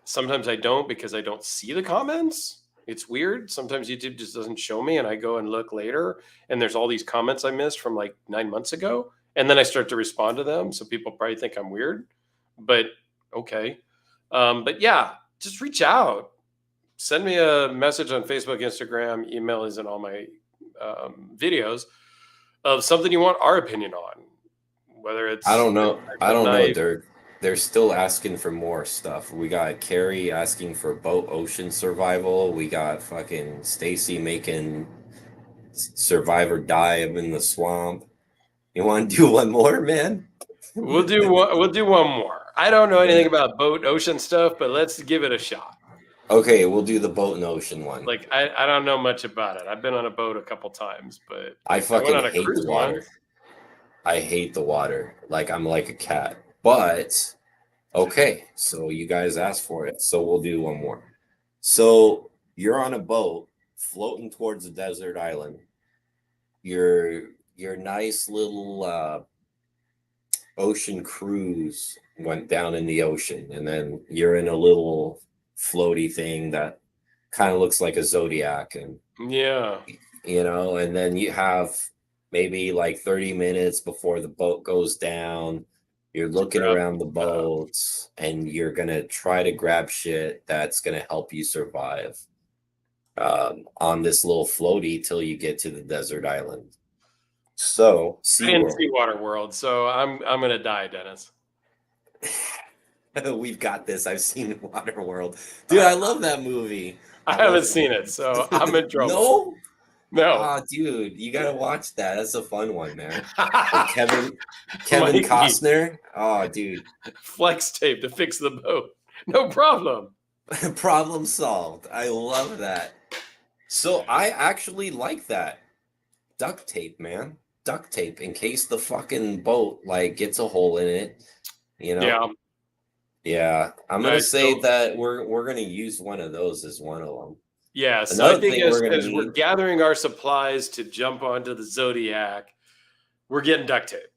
Sometimes I don't because I don't see the comments. It's weird. Sometimes YouTube just doesn't show me and I go and look later and there's all these comments I missed from like 9 months ago. And then I start to respond to them. So people probably think I'm weird, but okay. But yeah, just reach out. Send me a message on Facebook, Instagram, email is in all my videos of something you want our opinion on. Whether it's I don't know, they're still asking for more stuff. We got Carrie asking for boat ocean survival. We got fucking Stacy making survivor dive in the swamp. You want to do one more, man? We'll do one more. I don't know anything about boat ocean stuff, but let's give it a shot. Okay, we'll do the boat and ocean one. Like I don't know much about it. I've been on a boat a couple times, but I fucking hate the water. Once. I hate the water. Like I'm like a cat. But okay, so you guys asked for it, so we'll do one more. So you're on a boat floating towards a desert island. Your nice little ocean cruise went down in the ocean, and then you're in a little floaty thing that kind of looks like a zodiac, and yeah, and then you have maybe like 30 minutes before the boat goes down. You're looking around the boat and you're gonna try to grab shit that's gonna help you survive on this little floaty till you get to the desert island. So Seawater World. So I'm gonna die, Dennis. We've got this. I've seen Waterworld. Dude, I love that movie. I haven't seen it, so I'm in trouble. No. Oh, dude, you gotta watch that. That's a fun one, man. Kevin Costner. Oh, dude. Flex tape to fix the boat. No problem. Problem solved. I love that. So I actually like that. Duct tape, man. Duct tape in case the fucking boat like gets a hole in it. Yeah. Yeah. I'm gonna say that we're gonna use one of those as one of them. Yeah, so I think as we're gathering our supplies to jump onto the Zodiac, we're getting duct tape.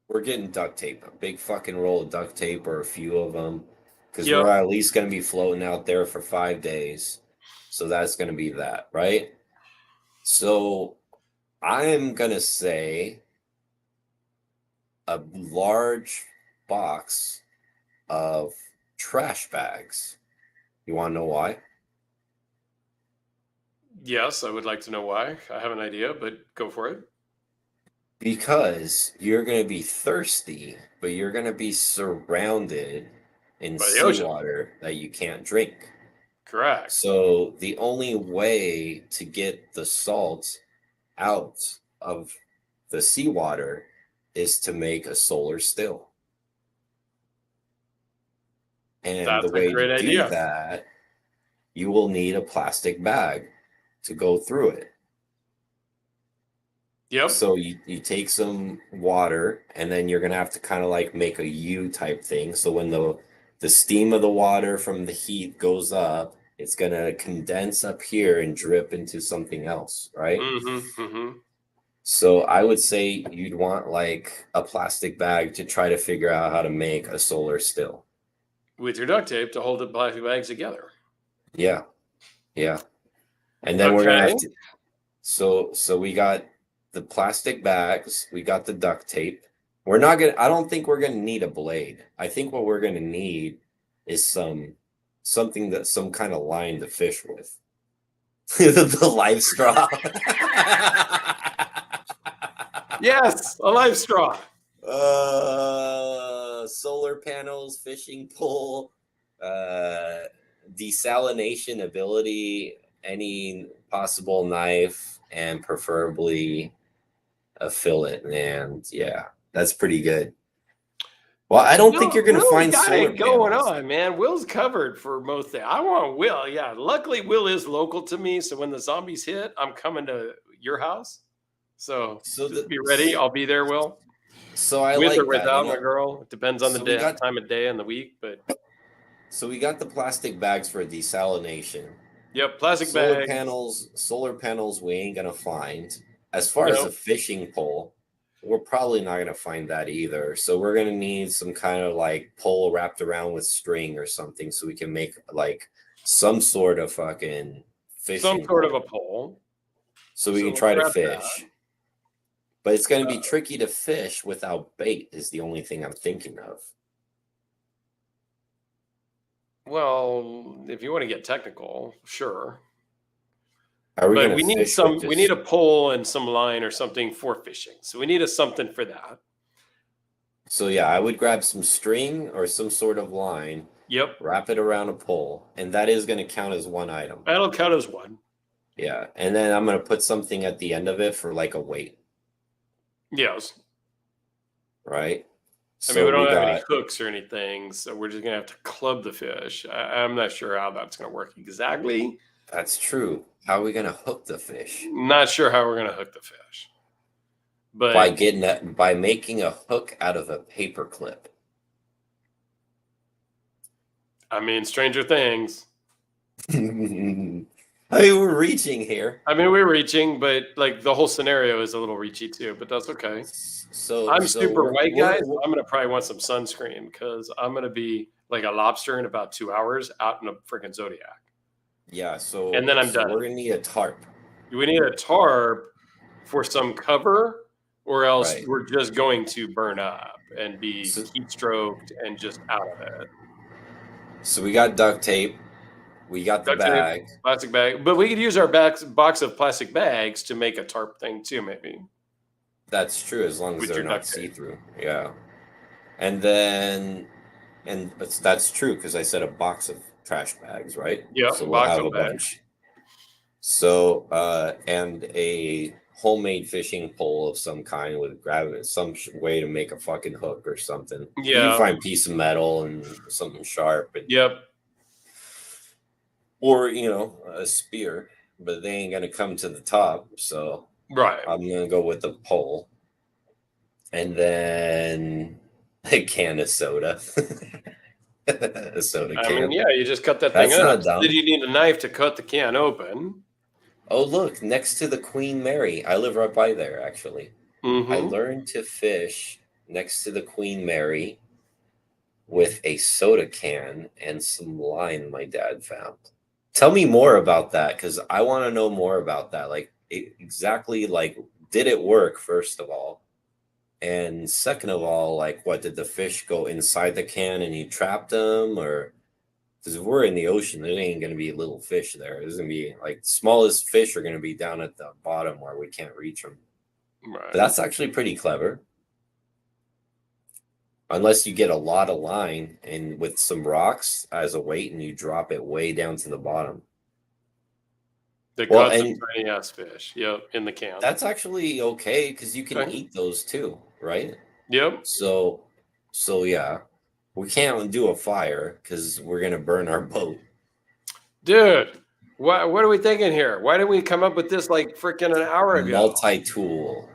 We're getting duct tape, a big fucking roll of duct tape or a few of them, because we're at least going to be floating out there for 5 days. So that's going to be that, right? So I'm going to say a large box of trash bags. You want to know why? Yes, I would like to know why. I have an idea, but go for it. Because you're going to be thirsty, but you're going to be surrounded in seawater that you can't drink. Correct. So the only way to get the salt out of the seawater is to make a solar still. And the way to do that, you will need a plastic bag to go through it. Yep. So you take some water and then you're gonna have to kind of like make a U type thing. So when the steam of the water from the heat goes up, it's gonna condense up here and drip into something else, right? Mm-hmm, mm-hmm. So I would say you'd want like a plastic bag to try to figure out how to make a solar still. With your duct tape to hold the plastic bags together. Yeah. Yeah. And then we're gonna have to. So we got the plastic bags. We got the duct tape. I don't think we're gonna need a blade. I think what we're gonna need is some kind of line to fish with. The live straw. Yes, a live straw. Solar panels, fishing pole, desalination ability, any possible knife, and preferably a fillet. And yeah, that's pretty good. Well, I don't think you're going to find solar panels going on, man. Will's covered for most things. I want Will. Yeah, luckily Will is local to me, so when the zombies hit, I'm coming to your house. So just be ready. I'll be there, Will. So I with like or without that, my girl. It depends on the time of day and the week, but so we got the plastic bags for desalination. Yep, plastic bags. Solar panels we ain't gonna find. As far as a fishing pole, we're probably not gonna find that either. So we're gonna need some kind of like pole wrapped around with string or something, so we can make like some sort of fucking fishing. Some sort of a pole. So we can try to fish. That. But it's going to be tricky to fish without bait is the only thing I'm thinking of. Well, if you want to get technical, sure. But we need a pole and some line or something for fishing. So we need something for that. So yeah, I would grab some string or some sort of line. Yep. Wrap it around a pole. And that is going to count as one item. That'll count as one. Yeah. And then I'm going to put something at the end of it for like a weight. Yes. Right. I mean, we don't have any hooks or anything, so we're just gonna have to club the fish. I'm not sure how that's gonna work exactly. That's true. How are we gonna hook the fish? Not sure how we're gonna hook the fish, but by making a hook out of a paper clip. I mean, stranger things. I mean, we're reaching here. We're reaching, but like the whole scenario is a little reachy too, but that's okay. So I'm super white, guys. I'm going to probably want some sunscreen because I'm going to be like a lobster in about 2 hours out in a freaking Zodiac. Yeah. And then I'm done. We're going to need a tarp. We need a tarp for some cover or else we're just going to burn up and be heat stroked and just out of it. So we got duct tape. We got the bag. Plastic bag. But we could use our box of plastic bags to make a tarp thing too, maybe. That's true, as long as they're not see-through. Yeah. And then, that's true, because I said a box of trash bags, right? Yeah, so we'll have a bunch. So, and a homemade fishing pole of some kind with gravity, some way to make a fucking hook or something. Yeah. You find a piece of metal and something sharp. And, yep. Or, a spear, but they ain't going to come to the top. So I'm going to go with the pole. And then a can of soda. A soda can. You just cut that thing up. Did you need a knife to cut the can open? Oh, look, next to the Queen Mary. I live right by there, actually. Mm-hmm. I learned to fish next to the Queen Mary with a soda can and some line my dad found. Tell me more about that, because I want to know more about that. Like, exactly, like, did it work, first of all? And second of all, like, what, did the fish go inside the can and you trapped them? Or, because if we're in the ocean, there ain't going to be little fish there. There's going to be, like, the smallest fish are going to be down at the bottom where we can't reach them. Right. But that's actually pretty clever. Unless you get a lot of line and with some rocks as a weight and you drop it way down to the bottom. They caught some tiny ass fish. Yep, in the can. That's actually okay because you can eat those too, right? Yep. So yeah, we can't do a fire because we're gonna burn our boat. Dude, what are we thinking here? Why didn't we come up with this like freaking an hour ago? Multi-tool.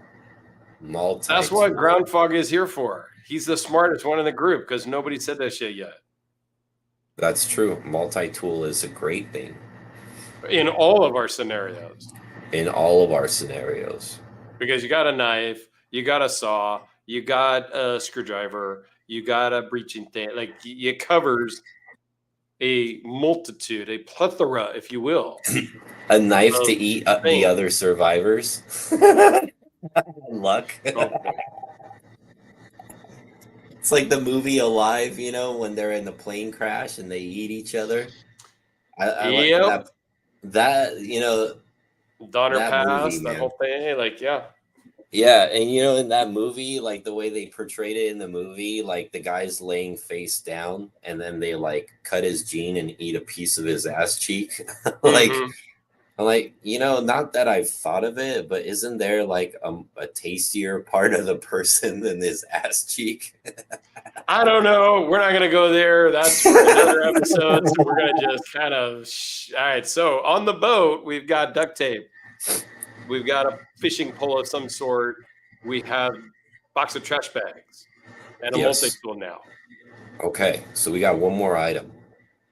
That's what ground fog is here for. He's the smartest one in the group because nobody said that shit yet. That's true. Multi-tool is a great thing. In all of our scenarios. Because you got a knife, you got a saw, you got a screwdriver, you got a breaching thing. Like, it covers a multitude, a plethora, if you will. A knife to eat the other survivors. Luck. Okay. It's like the movie Alive, when they're in the plane crash and they eat each other. I like Yep. that Donner that movie, Pass, that man. whole thing. Like, yeah. Yeah, and in that movie, like the way they portrayed it in the movie, like the guy's laying face down and then they like cut his jean and eat a piece of his ass cheek. Like Mm-hmm. I'm like, not that I've thought of it, but isn't there like a tastier part of the person than this ass cheek? I don't know. We're not going to go there. That's for another episode. So we're going to just kind of. All right. So on the boat, we've got duct tape. We've got a fishing pole of some sort. We have a box of trash bags and a Yes. multi-tool now. Okay, so we got one more item.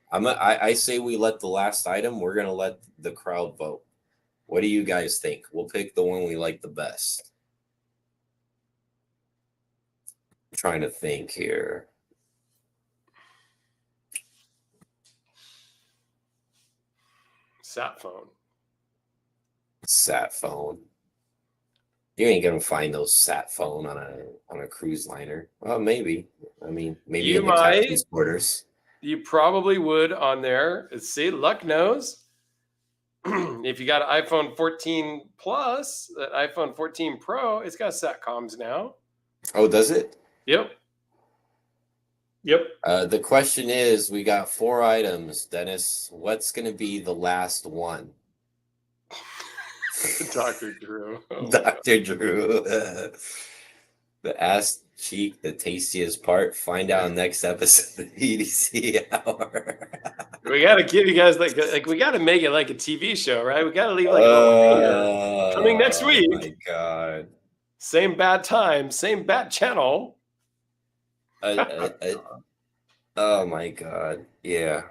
I say we let the last item. We're gonna let the crowd vote. What do you guys think? We'll pick the one we like the best. I'm trying to think here. Sat phone. Sat phone. You ain't gonna find those sat phone on a cruise liner. Well, maybe. I mean, maybe You in the might. captain's quarters. You probably would on there. See, luck knows. If you got an iPhone 14 Plus, that iPhone 14 Pro, it's got satcoms now. Oh, does it? Yep. The question is, we got 4 items. Dennis, what's gonna be the last one? Dr. Drew. Oh, Dr. Drew. The ass cheek, the tastiest part. Find out next episode of the EDC Hour. We got to give you guys like we got to make it like a TV show, right? We got to leave like a little coming next week. Oh my god! Same bad time, same bad channel. Oh my god! Yeah.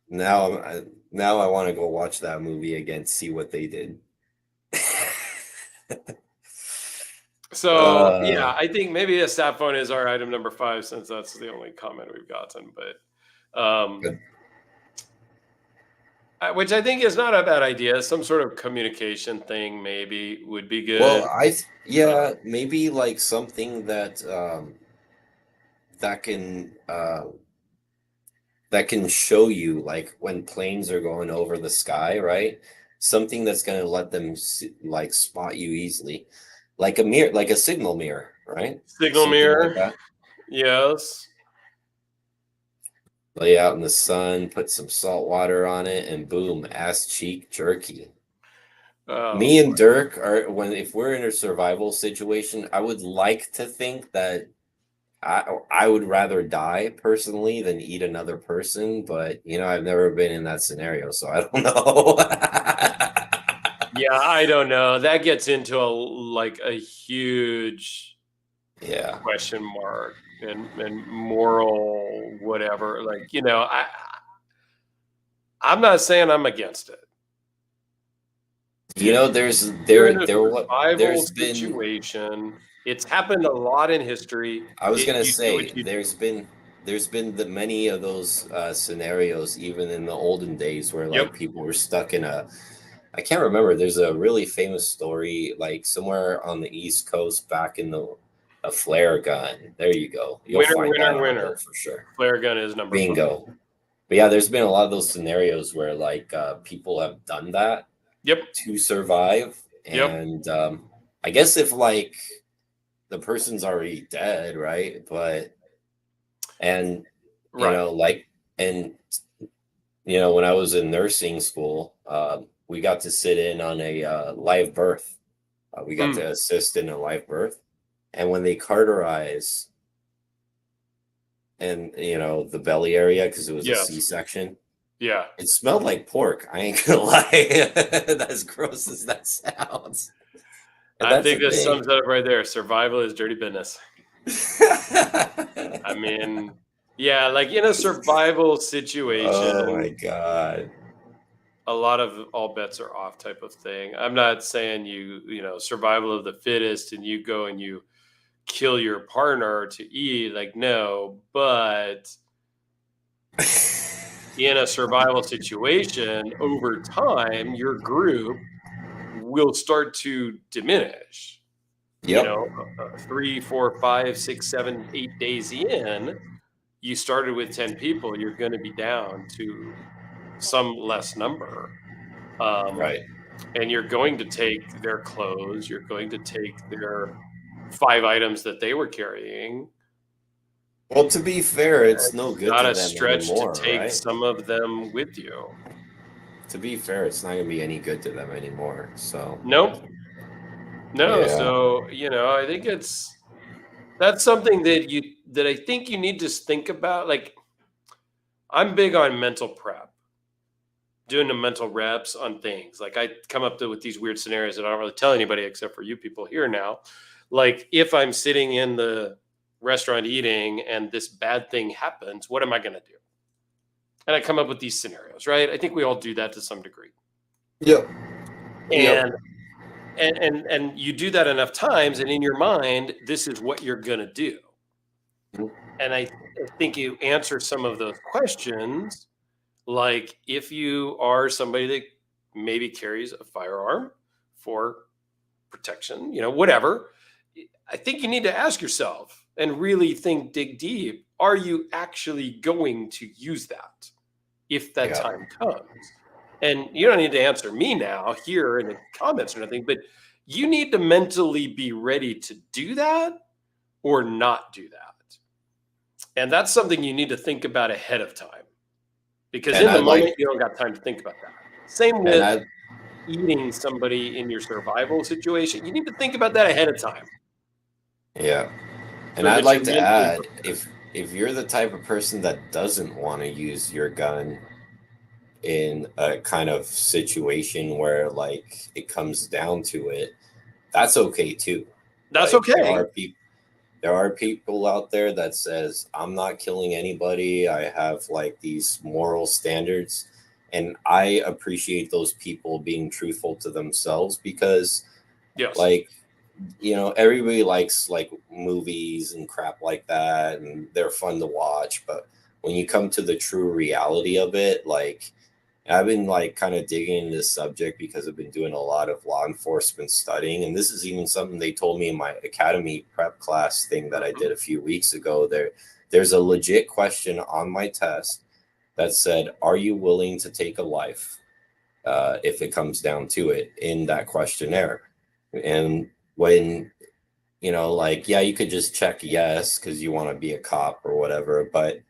Now I want to go watch that movie again, see what they did. So yeah, I think maybe a sat phone is our item number 5 since that's the only comment we've gotten. But which I think is not a bad idea. Some sort of communication thing maybe would be good. Well, maybe like something that that can show you like when planes are going over the sky, right? Something that's going to let them like spot you easily, like a mirror, like a signal mirror, right? Signal Something mirror. like that. Yes. Lay out in the sun, put some salt water on it, and boom, ass cheek jerky. Me and Dirk if we're in a survival situation, I would like to think that I would rather die personally than eat another person, but I've never been in that scenario, so I don't know. Yeah, I don't know. That gets into a huge question mark and moral whatever. Like, I'm not saying I'm against it. There's been situation. It's happened a lot in history. I was gonna say there's been many of those scenarios even in the olden days where like people were stuck in I can't remember. There's a really famous story like somewhere on the East Coast back in a flare gun. There you go. You'll find that for sure. Flare gun is number 5. Bingo. But yeah, there's been a lot of those scenarios where like people have done that to survive. And I guess if like the person's already dead, right? But when I was in nursing school, we got to sit in on a live birth. We got to assist in a live birth. And when they cauterize and the belly area, because it was a C-section, it smelled like pork. I ain't gonna lie. As gross as that sounds. I think this sums it up right there. Survival is dirty business. I mean, yeah, like in a survival situation. Oh my god. A lot of all bets are off type of thing. I'm not saying survival of the fittest and you go and you kill your partner to eat. Like, no, but in a survival situation over time, your group will start to diminish. Yep. 3, 4, 5, 6, 7, 8 days in, you started with 10 people, you're going to be down to some less number. Right. And you're going to take their clothes, you're going to take their 5 items that they were carrying. Well, to be fair, it's no It's good not to a them stretch to anymore, take right? some of them with you. To be fair, it's not going to be any good to them anymore. So, Nope. No. yeah. So, I think that's something that I think you need to think about. Like, I'm big on mental prep, doing the mental reps on things. Like, I come up with these weird scenarios that I don't really tell anybody except for you people here now. Like, if I'm sitting in the restaurant eating and this bad thing happens, what am I going to do? And I come up with these scenarios, right? I think we all do that to some degree. Yep. And and you do that enough times, and in your mind, this is what you're going to do. And I think you answer some of those questions, like if you are somebody that maybe carries a firearm for protection, whatever. I think you need to ask yourself and really dig deep. Are you actually going to use that if that time comes? And you don't need to answer me now here in the comments or anything, but you need to mentally be ready to do that or not do that. And that's something you need to think about ahead of time, because in the moment, you don't got time to think about that. Same with eating somebody in your survival situation. You need to think about that ahead of time. Yeah. And I'd like to add, if you're the type of person that doesn't want to use your gun in a kind of situation where like it comes down to it, that's okay too. That's like, okay. There are people out there that says, I'm not killing anybody. I have like these moral standards. And I appreciate those people being truthful to themselves, because like, everybody likes like movies and crap like that, and they're fun to watch. But when you come to the true reality of it, like, I've been like kind of digging into this subject because I've been doing a lot of law enforcement studying. And this is even something they told me in my academy prep class thing that I did a few weeks ago. There's a legit question on my test that said, are you willing to take a life if it comes down to it, in that questionnaire? And when, like, yeah, you could just check yes because you want to be a cop or whatever. But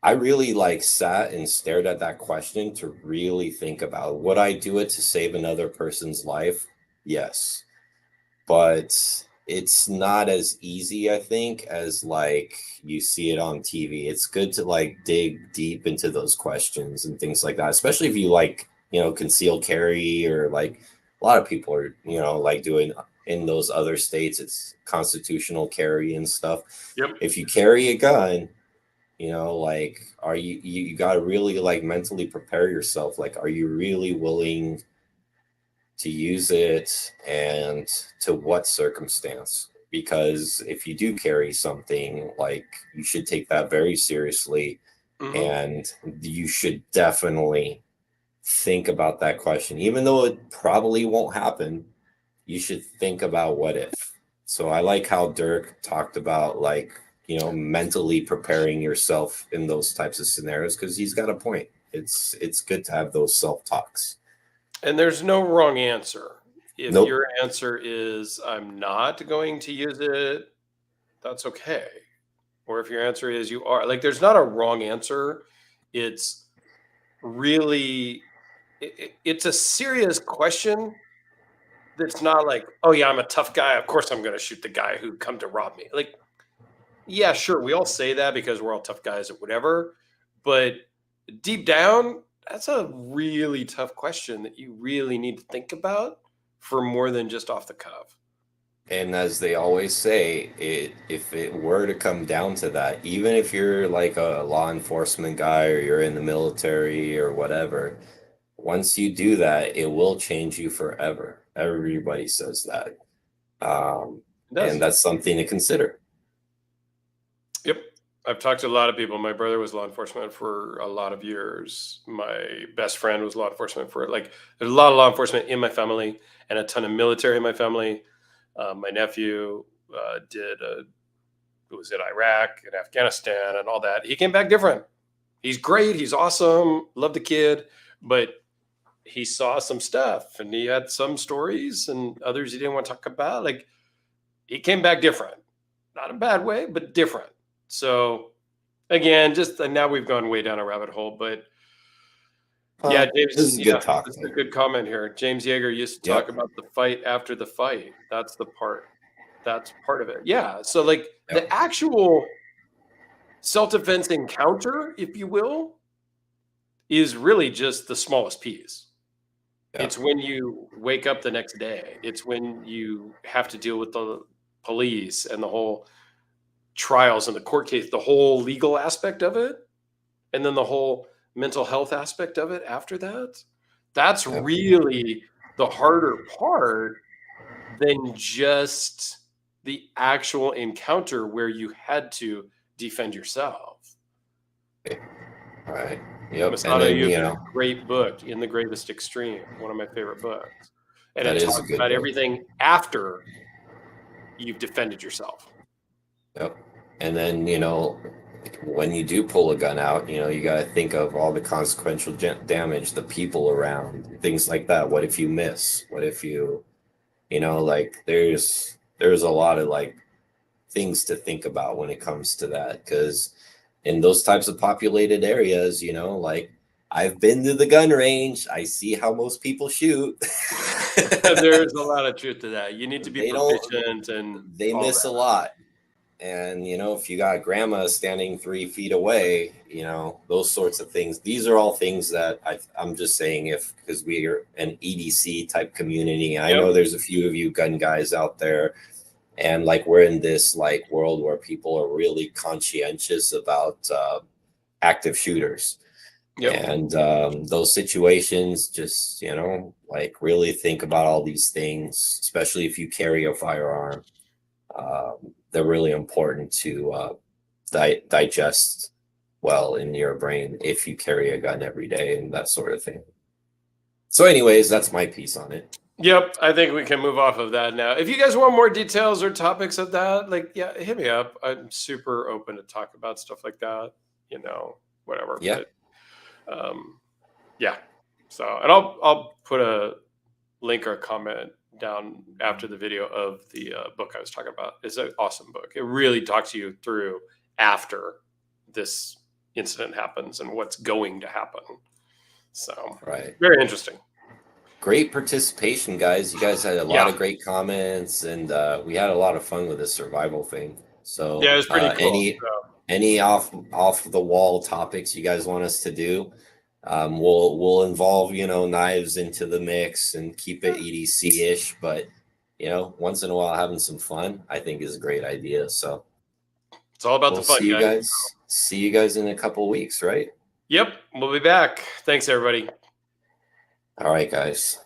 I really like sat and stared at that question to really think about, would I do it to save another person's life? Yes. But it's not as easy, I think, as like you see it on TV. It's good to like dig deep into those questions and things like that, especially if you like, concealed carry, or like a lot of people are, like doing in those other states, it's constitutional carry and stuff. Yep. If you carry a gun, like, are you got to really like mentally prepare yourself. Like, are you really willing to use it, and to what circumstance? Because if you do carry something, like, you should take that very seriously. And you should definitely think about that question, even though it probably won't happen. You should think about what if. So I like how Dirk talked about, like, mentally preparing yourself in those types of scenarios, because he's got a point. It's good to have those self-talks. And there's no wrong answer. If your answer is, I'm not going to use it, that's okay. Or if your answer is you are, like, there's not a wrong answer. It's really, it's a serious question. That's not like, oh yeah, I'm a tough guy, of course I'm going to shoot the guy who come to rob me. Like, yeah, sure, we all say that because we're all tough guys or whatever, but deep down, that's a really tough question that you really need to think about for more than just off the cuff. And as they always say, if it were to come down to that, even if you're like a law enforcement guy, or you're in the military or whatever, once you do that, it will change you forever. Everybody says that. And that's something to consider. Yep. I've talked to a lot of people. My brother was law enforcement for a lot of years. My best friend was law enforcement for there's a lot of law enforcement in my family and a ton of military in my family. My nephew was in Iraq and Afghanistan and all that. He came back different. He's great. He's awesome. Love the kid, but he saw some stuff and he had some stories and others he didn't want to talk about. Like, he came back different, not in a bad way, but different. So again, just now we've gone way down a rabbit hole, but yeah, James, this is a good talk. This is a good comment here. James Yeager used to talk about the fight after the fight. That's part of it. Yeah. So the actual self-defense encounter, if you will, is really just the smallest piece. Yeah. It's when you wake up the next day. It's when you have to deal with the police and the whole trials and the court case, the whole legal aspect of it, and then the whole mental health aspect of it after that. That's really the harder part than just the actual encounter where you had to defend yourself. Right. Yep. Masato, you have a great book, In the Gravest Extreme, one of my favorite books. And it talks about everything after you've defended yourself. Yep. And then, when you do pull a gun out, you got to think of all the consequential damage, the people around, things like that. What if you miss? What if you, there's a lot of things to think about when it comes to that. Because in those types of populated areas, I've been to the gun range. I see how most people shoot. There's a lot of truth to that. You need to be proficient, and they miss a lot. And, if you got grandma standing 3 feet away, those sorts of things. These are all things that I'm just saying because we are an EDC type community. I know there's a few of you gun guys out there. And we're in this world where people are really conscientious about active shooters. Yep. And those situations, just, really think about all these things, especially if you carry a firearm. They're really important to digest well in your brain if you carry a gun every day and that sort of thing. So anyways, that's my piece on it. Yep, I think we can move off of that now. If you guys want more details or topics of that, hit me up. I'm super open to talk about stuff like that, whatever. Yeah. But, yeah. So, and I'll put a link or a comment down after the video of the book I was talking about. It's an awesome book. It really talks you through after this incident happens and what's going to happen. So, very interesting. Great participation, guys. You guys had a lot of great comments, and we had a lot of fun with this survival thing. So yeah, it was pretty cool. Any off the wall topics you guys want us to do, we'll involve knives into the mix and keep it EDC-ish, but once in a while having some fun I think is a great idea. So it's all about the fun, guys. See you guys in a couple of weeks, right? Yep, we'll be back. Thanks, everybody. All right, guys.